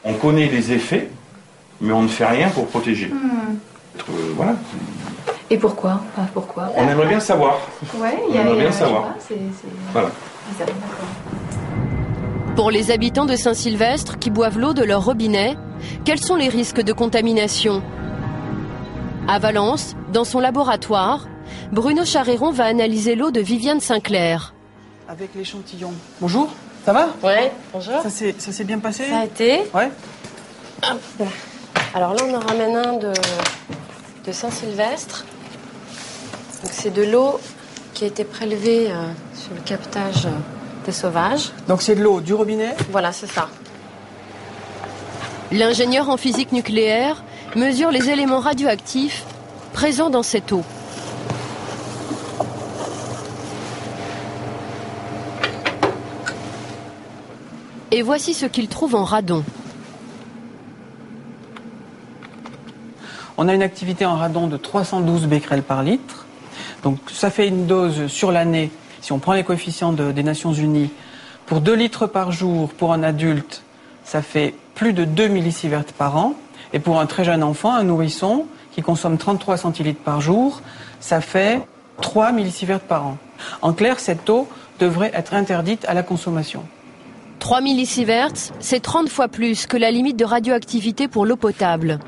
U: On connaît les effets mais on ne fait rien pour protéger. Voilà.
L: Et pourquoi? Pourquoi?
U: On aimerait bien savoir.
L: Ouais,
U: on aimerait bien savoir. Voilà.
L: Bizarre, d'accord.
X: Pour les habitants de Saint-Sylvestre qui boivent l'eau de leur robinet, quels sont les risques de contamination? À Valence, dans son laboratoire, Bruno Charéron va analyser l'eau de Viviane Sinclair.
I: Avec l'échantillon. Bonjour, ça va?
K: Ouais, bonjour.
I: Ça s'est bien passé?
K: Ça a été.
I: Ouais.
K: Hop. Alors là, on en ramène un de Saint-Sylvestre. Donc c'est de l'eau qui a été prélevée sur le captage des sauvages.
I: Donc c'est de l'eau du robinet?
K: Voilà, c'est ça.
X: L'ingénieur en physique nucléaire mesure les éléments radioactifs présents dans cette eau. Et voici ce qu'il trouve en radon.
I: On a une activité en radon de 312 becquerels par litre. Donc ça fait une dose sur l'année, si on prend les coefficients des Nations Unies, pour 2 litres par jour pour un adulte, ça fait plus de 2 millisieverts par an. Et pour un très jeune enfant, un nourrisson, qui consomme 33 centilitres par jour, ça fait 3 millisieverts par an. En clair, cette eau devrait être interdite à la consommation.
X: 3 millisieverts, c'est 30 fois plus que la limite de radioactivité pour l'eau potable.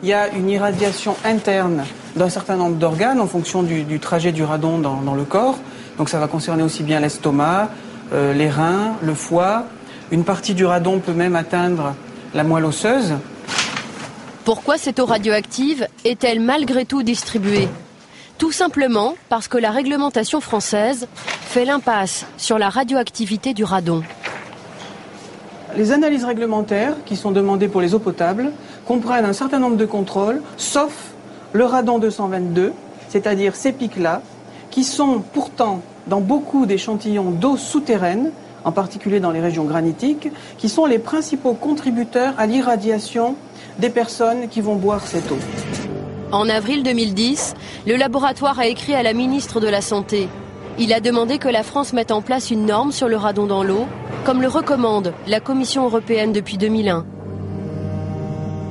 I: Il y a une irradiation interne d'un certain nombre d'organes en fonction du trajet du radon dans le corps. Donc ça va concerner aussi bien l'estomac, les reins, le foie. Une partie du radon peut même atteindre la moelle osseuse.
X: Pourquoi cette eau radioactive est-elle malgré tout distribuée? Tout simplement parce que la réglementation française fait l'impasse sur la radioactivité du radon.
I: Les analyses réglementaires qui sont demandées pour les eaux potables comprennent un certain nombre de contrôles, sauf le radon 222, c'est-à-dire ces pics-là, qui sont pourtant dans beaucoup d'échantillons d'eau souterraine, en particulier dans les régions granitiques, qui sont les principaux contributeurs à l'irradiation des personnes qui vont boire cette eau.
X: En avril 2010, le laboratoire a écrit à la ministre de la Santé. Il a demandé que la France mette en place une norme sur le radon dans l'eau, comme le recommande la Commission européenne depuis 2001.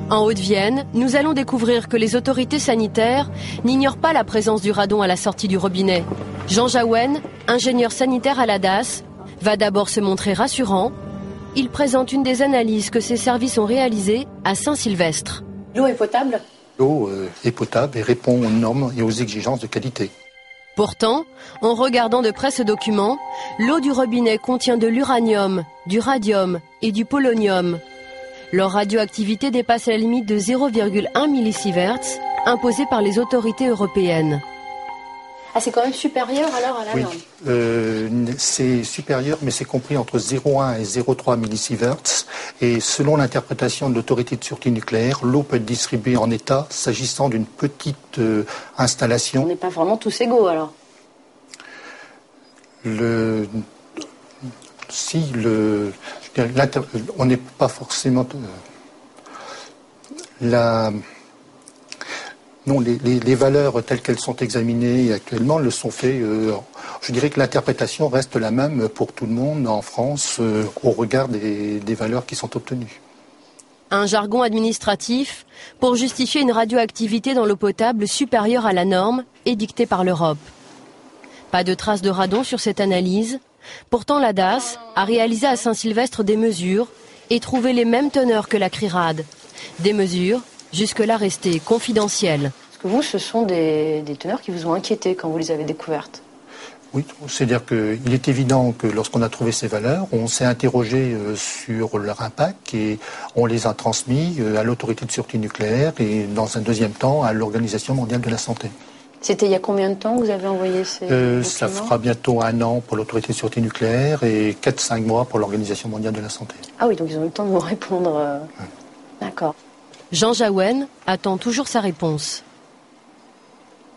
X: En Haute-Vienne, nous allons découvrir que les autorités sanitaires n'ignorent pas la présence du radon à la sortie du robinet. Jean Jaouen, ingénieur sanitaire à la DAS, va d'abord se montrer rassurant. Il présente une des analyses que ses services ont réalisées à Saint-Sylvestre.
K: L'eau est potable?
D: L'eau est potable et répond aux normes et aux exigences de qualité.
X: Pourtant, en regardant de près ce document, l'eau du robinet contient de l'uranium, du radium et du polonium. Leur radioactivité dépasse la limite de 0,1 millisieverts imposée par les autorités européennes.
K: Ah, c'est quand même supérieur alors à la norme?
D: Oui, c'est supérieur, mais c'est compris entre 0,1 et 0,3 millisieverts. Et selon l'interprétation de l'autorité de sûreté nucléaire, l'eau peut être distribuée en état s'agissant d'une petite installation.
K: On n'est pas vraiment tous égaux alors?
D: On n'est pas forcément... Non, les valeurs telles qu'elles sont examinées actuellement le sont faites. Je dirais que l'interprétation reste la même pour tout le monde en France au regard des valeurs qui sont obtenues.
X: Un jargon administratif pour justifier une radioactivité dans l'eau potable supérieure à la norme édictée par l'Europe. Pas de traces de radon sur cette analyse. Pourtant, la DAS a réalisé à Saint-Sylvestre des mesures et trouvé les mêmes teneurs que la CRIRAD. Des mesures jusque-là restées confidentielles.
K: Est-ce que vous, ce sont des teneurs qui vous ont inquiété quand vous les avez découvertes?
D: Oui, c'est-à-dire qu'il est évident que lorsqu'on a trouvé ces valeurs, on s'est interrogé sur leur impact et on les a transmis à l'autorité de sûreté nucléaire et dans un deuxième temps à l'Organisation mondiale de la santé.
K: C'était il y a combien de temps que vous avez envoyé ces documents?
D: Ça fera bientôt 1 an pour l'autorité de sûreté nucléaire et 4-5 mois pour l'Organisation mondiale de la santé.
K: Ah oui, donc ils ont eu le temps de vous répondre. D'accord.
X: Jean Jaouen attend toujours sa réponse.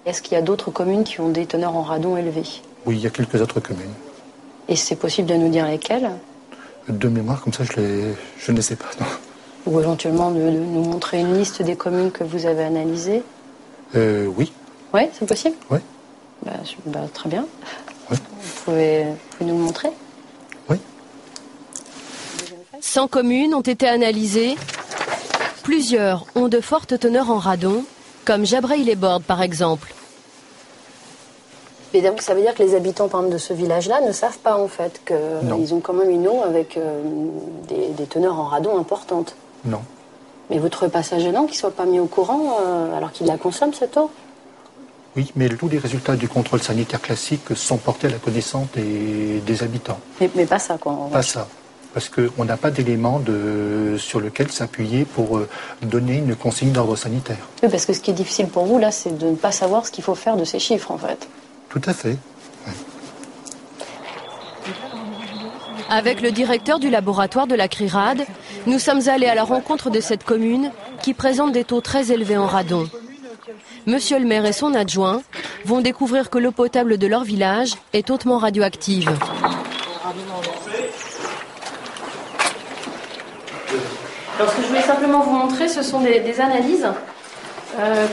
K: Est-ce qu'il y a d'autres communes qui ont des teneurs en radon élevés?
D: Oui, il y a quelques autres communes.
K: Et c'est possible de nous dire lesquelles?
D: De mémoire, comme ça, je ne les sais pas. Non.
K: Ou éventuellement de nous montrer une liste des communes que vous avez analysées?
D: Oui.
K: Oui, c'est possible?
D: Oui.
K: Très bien.
D: Oui.
K: Vous pouvez nous le montrer?
D: Oui.
X: 100 communes ont été analysées Plusieurs ont de fortes teneurs en radon, comme Jabreil-les-Bordes par exemple.
K: Et donc ça veut dire que les habitants par exemple, de ce village-là ne savent pas en fait qu'ils ont quand même une eau avec des teneurs en radon importantes.
D: Non.
K: Mais vous ne trouvez pas ça gênant qu'ils ne soient pas mis au courant alors qu'ils la consomment cette eau?
D: Oui, mais tous les résultats du contrôle sanitaire classique sont portés à la connaissance des habitants.
K: Mais pas ça, quoi.
D: Pas ça. Parce qu'on n'a pas d'éléments sur lequel s'appuyer pour donner une consigne d'ordre sanitaire.
K: Oui, parce que ce qui est difficile pour vous, là, c'est de ne pas savoir ce qu'il faut faire de ces chiffres, en fait.
D: Tout à fait. Oui.
X: Avec le directeur du laboratoire de la CRIRAD, nous sommes allés à la rencontre de cette commune qui présente des taux très élevés en radon. Monsieur le maire et son adjoint vont découvrir que l'eau potable de leur village est hautement radioactive.
K: Alors, ce que je voulais simplement vous montrer, ce sont des analyses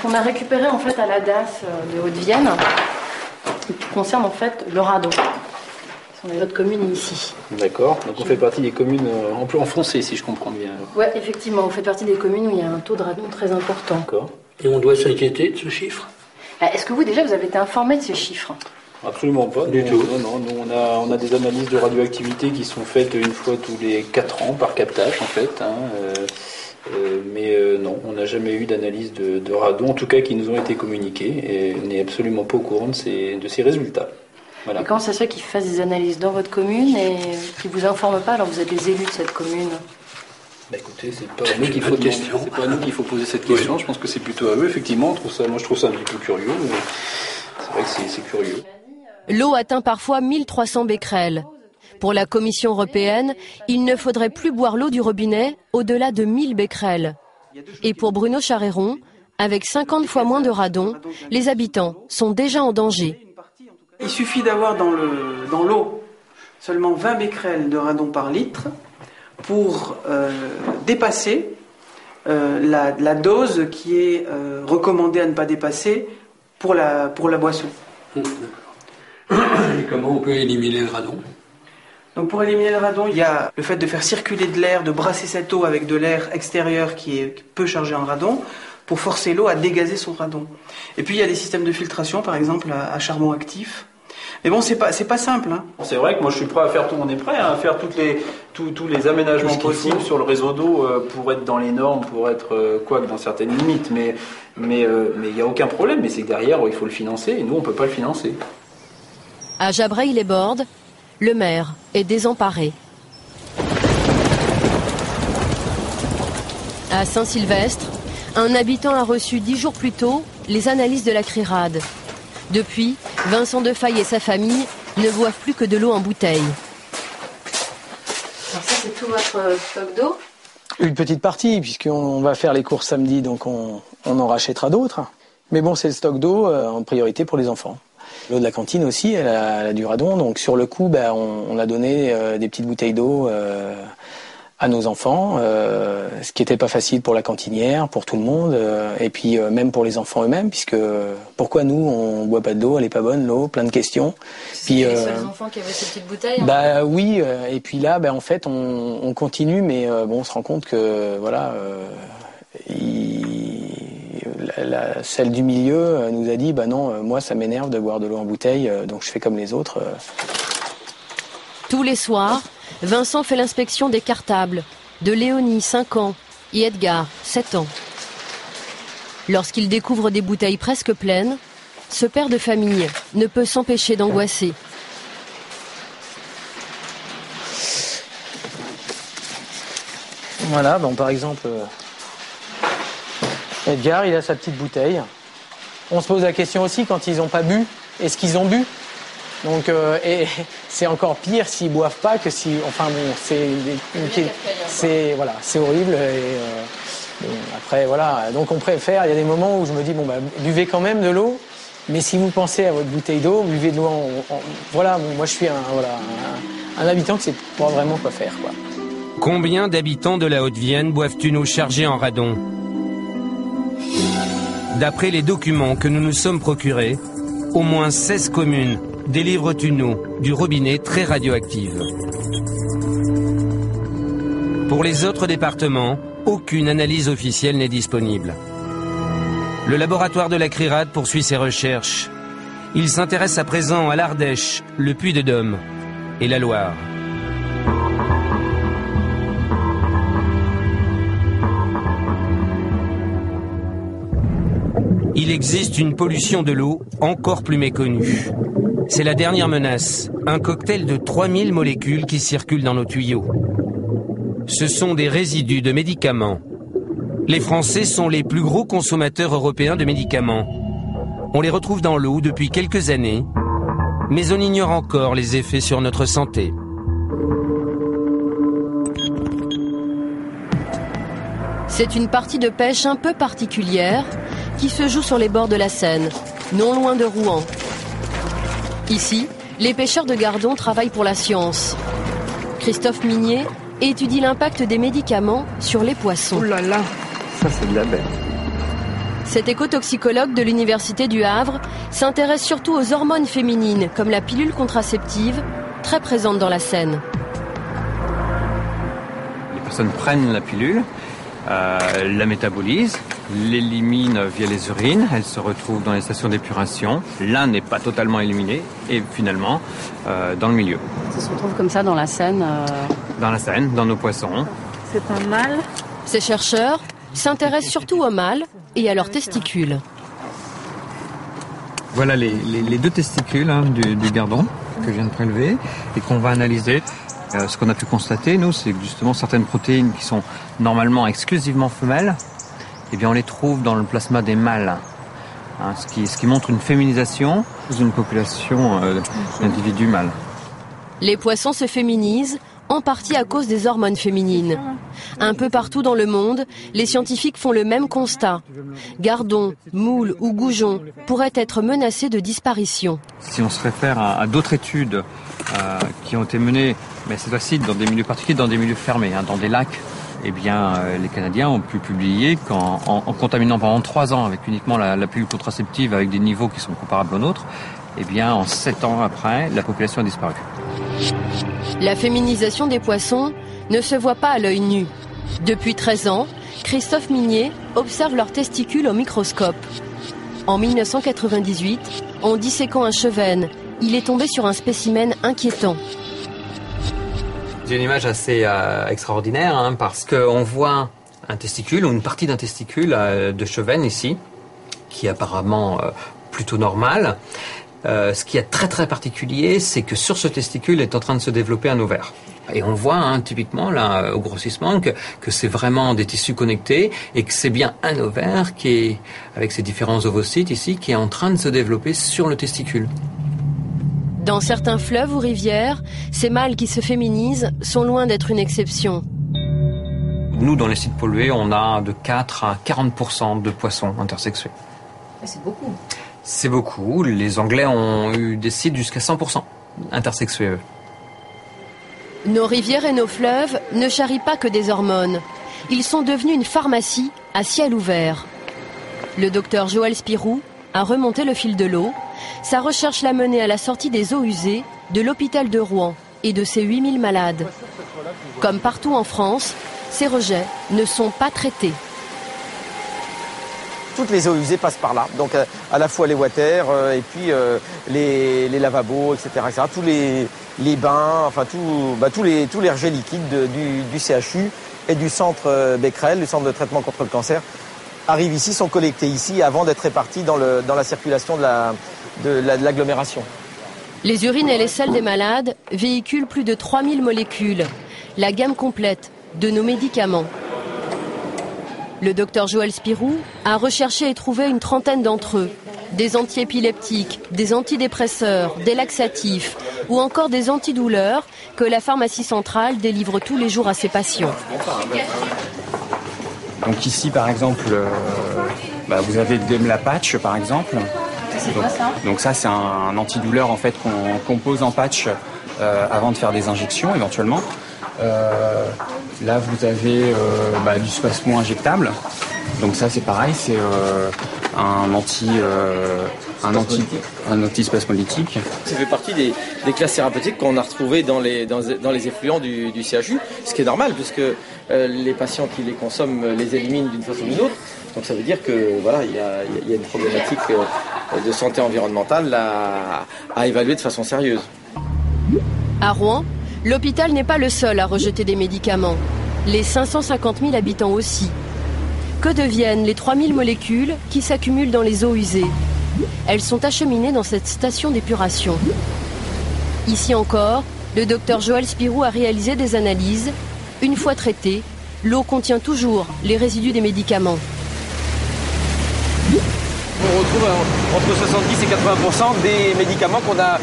K: qu'on a récupérées en fait à la DAS de Haute-Vienne, qui concernent en fait le radon. On est votre commune ici.
J: D'accord, donc on fait partie des communes enfoncées, si je comprends bien.
K: Oui, effectivement, on fait partie des communes où il y a un taux de radon très important.
J: D'accord. Et on doit s'inquiéter de ce chiffre?
K: Est-ce que vous déjà vous avez été informé de ces chiffres?
J: Absolument pas, du tout. Non, nous on a des analyses de radioactivité qui sont faites une fois tous les 4 ans par captage en fait. Mais non, on n'a jamais eu d'analyse de radon, en tout cas qui nous ont été communiquées, et on n'est absolument pas au courant de ces résultats. Voilà.
K: Et comment ça se fait qu'ils fassent des analyses dans votre commune et qu'ils ne vous informent pas alors que vous êtes les élus de cette commune?
J: Bah écoutez, c'est pas à nous qu'il faut poser cette question. Oui. Je pense que c'est plutôt à eux, effectivement. Moi je trouve ça un petit peu curieux. Mais c'est vrai que c'est curieux.
X: L'eau atteint parfois 1300 becquerels. Pour la Commission européenne, il ne faudrait plus boire l'eau du robinet au-delà de 1000 becquerels. Et pour Bruno Charéron, avec 50 fois moins de radon, les habitants sont déjà en danger.
I: Il suffit d'avoir dans l'eau seulement 20 becquerels de radon par litre pour dépasser la dose qui est recommandée à ne pas dépasser pour la boisson.
E: Et comment on peut éliminer le radon?
I: Donc pour éliminer le radon, il y a le fait de faire circuler de l'air, de brasser cette eau avec de l'air extérieur qui est peu chargé en radon, pour forcer l'eau à dégazer son radon. Et puis il y a des systèmes de filtration, par exemple à charbon actif. Mais bon, c'est pas simple. Hein.
J: C'est vrai que moi je suis prêt à faire tout, on est prêt à faire tous les aménagements possibles sur le réseau d'eau pour être dans les normes, pour être quoique dans certaines limites. Mais il n'y a aucun problème. Mais c'est que derrière il faut le financer et nous on peut pas le financer.
X: À Jabreil-les-Bordes, le maire est désemparé. À Saint-Sylvestre, un habitant a reçu 10 jours plus tôt les analyses de la CRIRAD. Depuis, Vincent Defaille et sa famille ne boivent plus que de l'eau en bouteille.
K: Alors ça, c'est tout votre stock d'eau?
E: Une petite partie, puisqu'on va faire les courses samedi, donc on en rachètera d'autres. Mais bon, c'est le stock d'eau en priorité pour les enfants. L'eau de la cantine aussi, elle a du radon. Donc sur le coup, on a donné des petites bouteilles d'eau à nos enfants, ce qui n'était pas facile pour la cantinière, pour tout le monde, et puis même pour les enfants eux-mêmes, puisque pourquoi nous on boit pas de l'eau, elle est pas bonne l'eau, plein de questions.
K: C'est les seuls enfants qui avaient ces petites bouteilles.
E: Oui, et puis là, en fait, on continue, mais on se rend compte que voilà, celle du milieu nous a dit non, moi ça m'énerve de boire de l'eau en bouteille, donc je fais comme les autres.
X: Tous les soirs, Vincent fait l'inspection des cartables de Léonie, 5 ans, et Edgar, 7 ans. Lorsqu'il découvre des bouteilles presque pleines, ce père de famille ne peut s'empêcher d'angoisser.
E: Voilà, par exemple, Edgar, il a sa petite bouteille. On se pose la question aussi, quand ils n'ont pas bu, est-ce qu'ils ont bu ? Donc, et c'est encore pire s'ils boivent pas que si, c'est horrible. Et, après, voilà. Donc, on préfère. Il y a des moments où je me dis, buvez quand même de l'eau. Mais si vous pensez à votre bouteille d'eau, buvez de l'eau. Voilà. Moi, je suis un habitant que c'est pas vraiment quoi faire, quoi.
O: Combien d'habitants de la Haute-Vienne boivent une eau chargée en radon ? D'après les documents que nous nous sommes procurés, au moins 16 communes délivrent une eau du robinet très radioactive. Pour les autres départements, aucune analyse officielle n'est disponible. Le laboratoire de la CRIRAD poursuit ses recherches. Il s'intéresse à présent à l'Ardèche, le Puy-de-Dôme et la Loire. Il existe une pollution de l'eau encore plus méconnue. C'est la dernière menace, un cocktail de 3000 molécules qui circulent dans nos tuyaux. Ce sont des résidus de médicaments. Les Français sont les plus gros consommateurs européens de médicaments. On les retrouve dans l'eau depuis quelques années, mais on ignore encore les effets sur notre santé.
X: C'est une partie de pêche un peu particulière qui se joue sur les bords de la Seine, non loin de Rouen. Ici, les pêcheurs de Gardon travaillent pour la science. Christophe Minier étudie l'impact des médicaments sur les poissons.
G: Oh là là, ça c'est de la bête.
X: Cet écotoxicologue de l'Université du Havre s'intéresse surtout aux hormones féminines, comme la pilule contraceptive, très présente dans la Seine.
H: Les personnes prennent la pilule, la métabolisent, l'éliminent via les urines, elle se retrouve dans les stations d'épuration. L'un n'est pas totalement éliminé et finalement dans le milieu.
X: Ça se retrouve comme ça dans la Seine
H: Dans la Seine, dans nos poissons.
X: C'est un mâle. Ces chercheurs s'intéressent surtout aux mâles et à leurs testicules.
H: Voilà les deux testicules du gardon que je viens de prélever et qu'on va analyser. Ce qu'on a pu constater, nous, c'est que justement certaines protéines qui sont normalement exclusivement femelles, eh bien on les trouve dans le plasma des mâles. Ce qui montre une féminisation d'une population d'individus mâles.
X: Les poissons se féminisent, en partie à cause des hormones féminines. Un peu partout dans le monde, les scientifiques font le même constat. Gardons, moules ou goujons pourraient être menacés de disparition.
H: Si on se réfère à d'autres études qui ont été menées, mais cette fois-ci dans des milieux particuliers, dans des milieux fermés, dans des lacs, eh bien, les Canadiens ont pu publier qu'en contaminant pendant 3 ans avec uniquement la pilule contraceptive avec des niveaux qui sont comparables aux nôtres, eh bien, en 7 ans après, la population a disparu.
X: La féminisation des poissons ne se voit pas à l'œil nu. Depuis 13 ans, Christophe Minier observe leurs testicules au microscope. En 1998, en disséquant un chevenne, il est tombé sur un spécimen inquiétant.
H: C'est une image assez extraordinaire parce qu'on voit un testicule ou une partie d'un testicule de chevenne ici, qui est apparemment plutôt normal. Ce qui est très très particulier, c'est que sur ce testicule est en train de se développer un ovaire. Et on voit typiquement là au grossissement que c'est vraiment des tissus connectés et que c'est bien un ovaire qui est, avec ses différents ovocytes ici, qui est en train de se développer sur le testicule.
X: Dans certains fleuves ou rivières, ces mâles qui se féminisent sont loin d'être une exception.
H: Nous, dans les sites pollués, on a de 4 à 40% de poissons intersexués.
X: C'est beaucoup.
H: C'est beaucoup. Les Anglais ont eu des sites jusqu'à 100% intersexués, eux.
X: Nos rivières et nos fleuves ne charrient pas que des hormones. Ils sont devenus une pharmacie à ciel ouvert. Le docteur Joël Spirou a remonté le fil de l'eau. Sa recherche l'a mené à la sortie des eaux usées de l'hôpital de Rouen et de ses 8000 malades. Comme partout en France, ces rejets ne sont pas traités.
P: Toutes les eaux usées passent par là, donc à la fois les water et puis les lavabos, etc., etc. Tous les bains, enfin tous les rejets liquides du CHU et du centre Becquerel, du centre de traitement contre le cancer, arrivent ici, sont collectés ici avant d'être répartis dans la circulation de l'agglomération.
X: Les urines et les selles des malades véhiculent plus de 3000 molécules, la gamme complète de nos médicaments. Le docteur Joël Spirou a recherché et trouvé une trentaine d'entre eux. Des antiépileptiques, des antidépresseurs, des laxatifs ou encore des antidouleurs que la pharmacie centrale délivre tous les jours à ses patients.
T: Donc ici par exemple, vous avez le Demla patch par exemple.
X: C'est quoi ça ?
T: Donc ça c'est un antidouleur en fait qu'on pose en patch avant de faire des injections éventuellement. Là vous avez du spasmo injectable. Donc ça c'est pareil, c'est un antispasmolytique.
P: Ça fait partie des classes thérapeutiques qu'on a retrouvées dans les effluents du CHU, ce qui est normal puisque les patients qui les consomment les éliminent d'une façon ou d'une autre. Donc ça veut dire que voilà, il y a une problématique de santé environnementale à évaluer de façon sérieuse.
X: À Rouen, l'hôpital n'est pas le seul à rejeter des médicaments. Les 550 000 habitants aussi. Que deviennent les 3000 molécules qui s'accumulent dans les eaux usées? Elles sont acheminées dans cette station d'épuration. Ici encore, le docteur Joël Spirou a réalisé des analyses. Une fois traitée, l'eau contient toujours les résidus des médicaments.
P: On retrouve entre 70 et 80% des médicaments qu'on a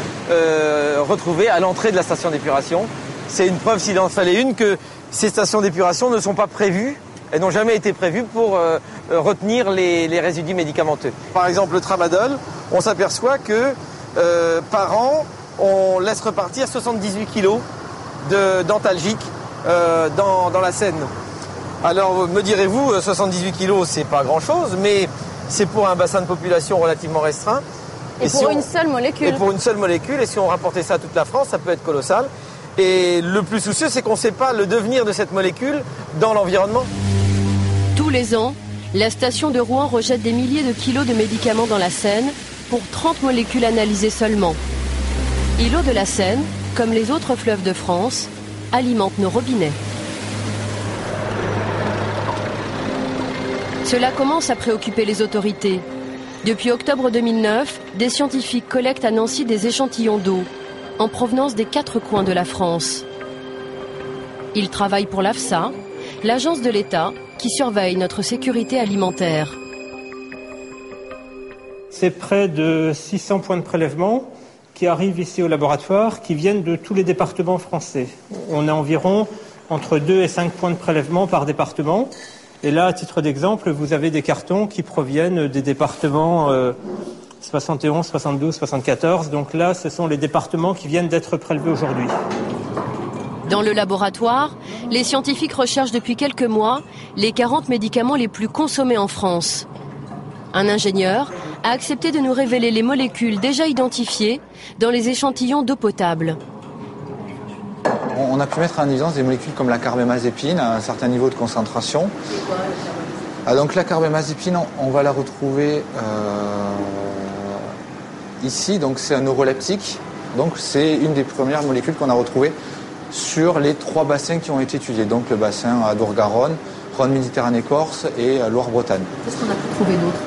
P: retrouvés à l'entrée de la station d'épuration. C'est une preuve, s'il en fallait une, que ces stations d'épuration ne sont pas prévues, elles n'ont jamais été prévues pour retenir les résidus médicamenteux. Par exemple, le tramadol, on s'aperçoit que par an, on laisse repartir 78 kilos d'antalgiques dans la Seine. Alors, me direz-vous, 78 kilos, c'est pas grand-chose, mais c'est pour un bassin de population relativement restreint.
X: Et pour une seule molécule.
P: Et pour une seule molécule, et si on rapportait ça à toute la France, ça peut être colossal. Et le plus soucieux, c'est qu'on ne sait pas le devenir de cette molécule dans l'environnement.
X: Tous les ans, la station de Rouen rejette des milliers de kilos de médicaments dans la Seine pour 30 molécules analysées seulement. Et l'eau de la Seine, comme les autres fleuves de France, alimente nos robinets. Cela commence à préoccuper les autorités. Depuis octobre 2009, des scientifiques collectent à Nancy des échantillons d'eau en provenance des 4 coins de la France. Ils travaillent pour l'AFSA, l'agence de l'État qui surveille notre sécurité alimentaire.
A: C'est près de 600 points de prélèvement qui arrivent ici au laboratoire, qui viennent de tous les départements français. On a environ entre 2 et 5 points de prélèvement par département. Et là, à titre d'exemple, vous avez des cartons qui proviennent des départements 71, 72, 74. Donc là, ce sont les départements qui viennent d'être prélevés aujourd'hui.
X: Dans le laboratoire, les scientifiques recherchent depuis quelques mois les 40 médicaments les plus consommés en France. Un ingénieur a accepté de nous révéler les molécules déjà identifiées dans les échantillons d'eau potable.
F: On a pu mettre en évidence des molécules comme la carbamazépine à un certain niveau de concentration. Donc la carbamazépine, on va la retrouver ici. Donc c'est un neuroleptique. Donc c'est une des premières molécules qu'on a retrouvées sur les 3 bassins qui ont été étudiés. Donc le bassin Adour-Garonne, Rhône-Méditerranée-Corse et Loire-Bretagne.
X: Qu'est-ce qu'on a pu trouver d'autre?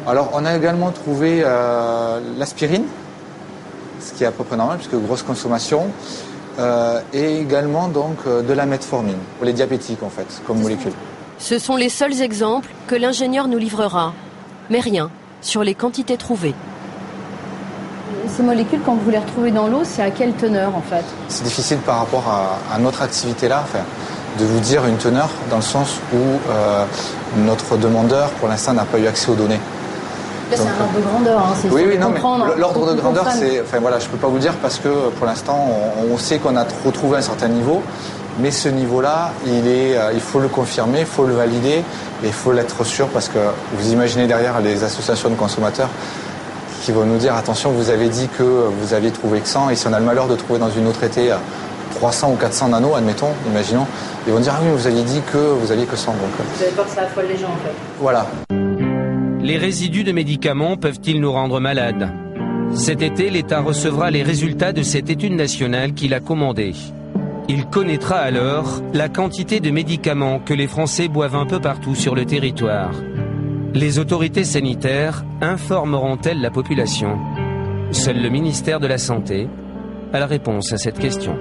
F: Alors on a également trouvé l'aspirine, ce qui est à peu près normal puisque grosse consommation. Et également donc de la metformine, pour les diabétiques en fait, comme molécule.
X: Ce sont les seuls exemples que l'ingénieur nous livrera, mais rien sur les quantités trouvées.
L: Ces molécules, quand vous les retrouvez dans l'eau, c'est à quelle teneur en fait?
F: C'est difficile par rapport à notre activité là, enfin, de vous dire une teneur dans le sens où notre demandeur pour l'instant n'a pas eu accès aux données.
L: Là, c'est un ordre de grandeur, hein, c'est
F: oui, non,
L: mais
F: l'ordre de grandeur, c'est, enfin voilà, je peux pas vous dire parce que pour l'instant, on sait qu'on a retrouvé un certain niveau, mais ce niveau-là, il faut le confirmer, il faut le valider, et il faut l'être sûr parce que vous imaginez derrière les associations de consommateurs qui vont nous dire attention, vous avez dit que vous aviez trouvé que 100, et si on a le malheur de trouver dans une eau traitée 300 ou 400 nanos, admettons, imaginons, ils vont dire ah oui, vous aviez dit que vous aviez que 100. Donc,
L: vous avez peur que ça affole les gens en fait.
F: Voilà.
O: Les résidus de médicaments peuvent-ils nous rendre malades? Cet été, l'État recevra les résultats de cette étude nationale qu'il a commandée. Il connaîtra alors la quantité de médicaments que les Français boivent un peu partout sur le territoire. Les autorités sanitaires informeront-elles la population? Seul le ministère de la Santé a la réponse à cette question.